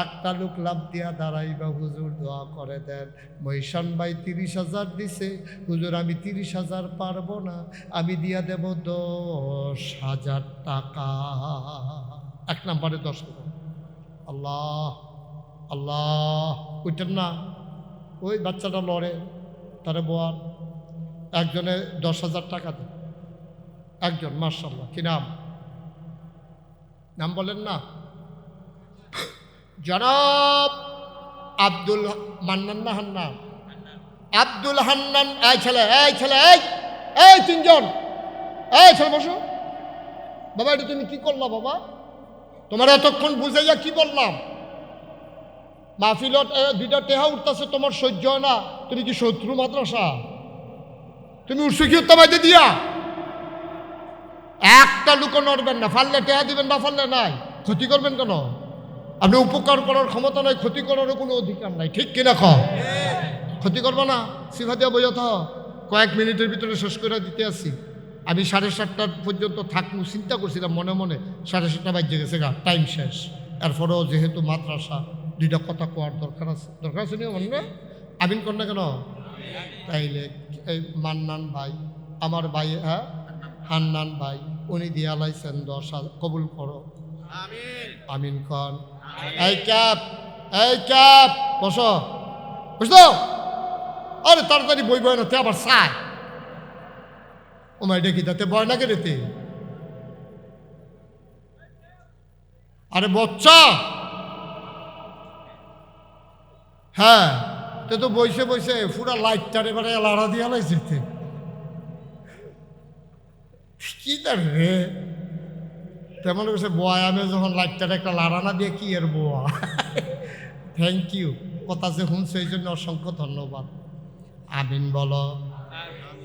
একটা লোক লাভ দিয়া দাঁড়াইবা, হুজুর দোয়া করে দেন। মহসিন ভাই 30,000 দিছে, হুজুর আমি 30,000 পারবো না, আমি দিয়া দেব 10,000 টাকা। 1 নম্বরে 10,000। আল্লাহ আল্লাহ, ওইটার না ওই বাচ্চাটা লড়ে তারে বোয়ার, একজনে 10,000 টাকা দেয় একজন। মাশাআল্লাহ, কি নাম? নাম বলেন না। জনাব আব্দুল মান্নান না হান্নান? আব্দুল হান্নান। এই ছেলে, এই ছেলে, এই 3 জন, এই ছেলে বসো। বাবা এটা তুমি কি করলা বাবা? তোমার এতক্ষণ বুঝাইয়া কি বললাম? মাহফিলত 2টা টেহা উঠতেছে, তোমার সহ্য হয় না? তুমি কি শত্রু মাদ্রাসা? তুমি উৎসু কি উত্তর বাইতে দিয়া একটা লুকো নড়বেন না, ফাললে টেহা দিবেন, না ফাললে নাই। ক্ষতি করবেন কেন? আপনি উপকার করার ক্ষমতা নাই, ক্ষতি করারও কোনো অধিকার নাই, ঠিক কিনা? ক্ষতি করবো না, সিফা দিয়া বইয়া তো কয়েক মিনিটের ভিতরে শেষ করে দিতে আসি। আমি 7:30 পর্যন্ত থাকবো চিন্তা করছিলাম মনে মনে, 7:30 বাজে গেছে গা, টাইম শেষ। এরপরেও যেহেতু মাদ্রাসা 2টা কথা কোয়ার দরকার আছে নিও মনে আমিন কর না কেন? তাইলে এই মান্নান ভাই আমার ভাই, হ্যাঁ হান্নান ভাই, উনি দিয়া লাইছেন 10,000, কবুল করো আমিন কন। এই ক্যাপ বসো, বুঝলো? আরে তাড়াতাড়ি বই বয় না, তে আবার চায় ও মাই ডেকি তাতে বয় না কেড়েতে। আরে বচ্চা, হ্যাঁ তো বইসে বইসে পুরা লাইটটার এবারে লাড়া দিয়া লাইছে কি তার রে তেমন করছে বয়ামে যখন লাইটটার একটা লাড়া না দিয়ে কি এর বোয়া। থ্যাংক ইউ, কথা যে শুনছে এই জন্য অসংখ্য ধন্যবাদ। আমিন বলো।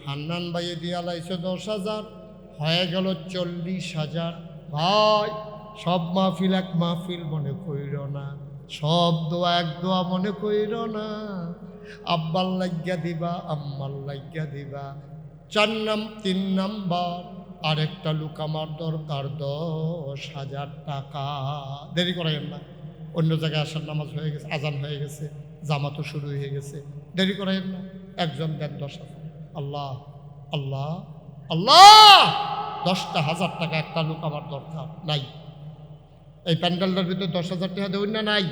হান্নান ভাইয়ে দিয়া লাইছে 10,000, হয়ে গেল 40,000। ভাই সব মাহফিল এক মাহফিল মনে কইর না, সব দোয়া এক দোয়া মনে কইর না। আব্বার লাগিয়া দিবা, আম্মার লাগিয়া দিবা। 3 নাম্বার আরেকটা লোক আমার দরকার 10,000 টাকা। দেরি করাইন না, অন্য জায়গায় আসার নামাজ হয়ে গেছে, আজান হয়ে গেছে, জামাতও শুরু হয়ে গেছে, দেরি করাইন না। একজন দেন 10,000। আল্লাহ আল্লাহ আল্লাহ, 10,000 টাকা একটা লোক আমার দরকার। নাই এই প্যান্ডেলটার ভিতরে 10,000 টাকা দেবেন না? নাই।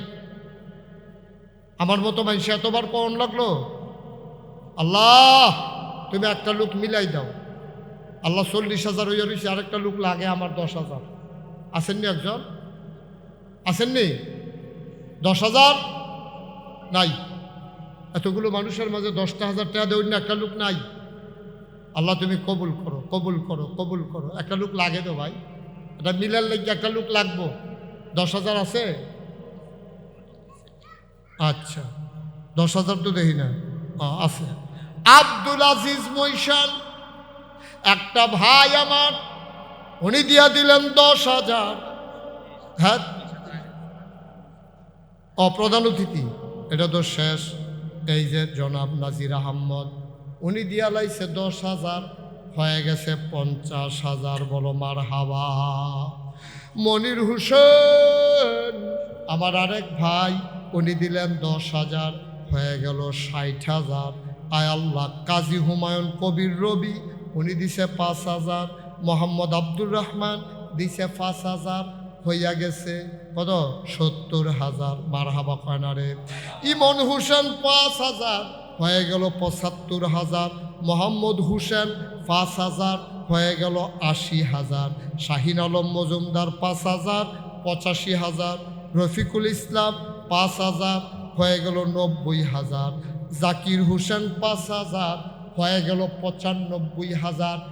আমার মতো মানুষ এতবার কোন লাগলো? আল্লাহ তুমি একটা লোক মিলাই দাও। আল্লাহ 40,000 হইয়া রয়েছে, আরেকটা লোক লাগে আমার 10,000। আসেননি একজন? আসেননি? 10,000 নাই। এতগুলো মানুষের মাঝে 10,000 টাকা দেবেন না, একটা লোক নাই। আল্লাহ তুমি কবুল করো, কবুল করো, কবুল করো। একটা লোক লাগে তো ভাই, এটা মিলার লেগে একটা লোক লাগবো। 10,000 আছে? আচ্ছা 10,000 তো দেখি না, আছে। আব্দুল আজিজ মৈশান একটা ভাই আমার, উনি দিয়া দিলেন 10,000। হ্যাঁ প্রধান অতিথি এটা তো শেষ। এই যে জনাব নাজির আহমদ, উনি দিয়া লাইছে 10,000, হয়ে গেছে 50,000। বলো মার হাবা। মনির হোসেন আমার আরেক ভাই, উনি দিলেন 10,000, হয়ে গেল 60,000। আয় আল্লাহ। কাজী হুমায়ুন কবির রবি, উনি দিছে 5,000। মোহাম্মদ আব্দুর রহমান দিছে 5,000, হইয়া গেছে কত? 70,000। মার হাবা কয় না রে। ইমন হোসেন 5,000, হয়ে গেল 75,000। মোহাম্মদ হোসেন 5,000, হয়ে গেল 80,000। শাহিন আলম মজুমদার 5,000, 85,000। রফিকুল ইসলাম 5,000, হয়ে গেল 90,000। জাকির হোসেন 5,000, হয়ে গেল 95,000।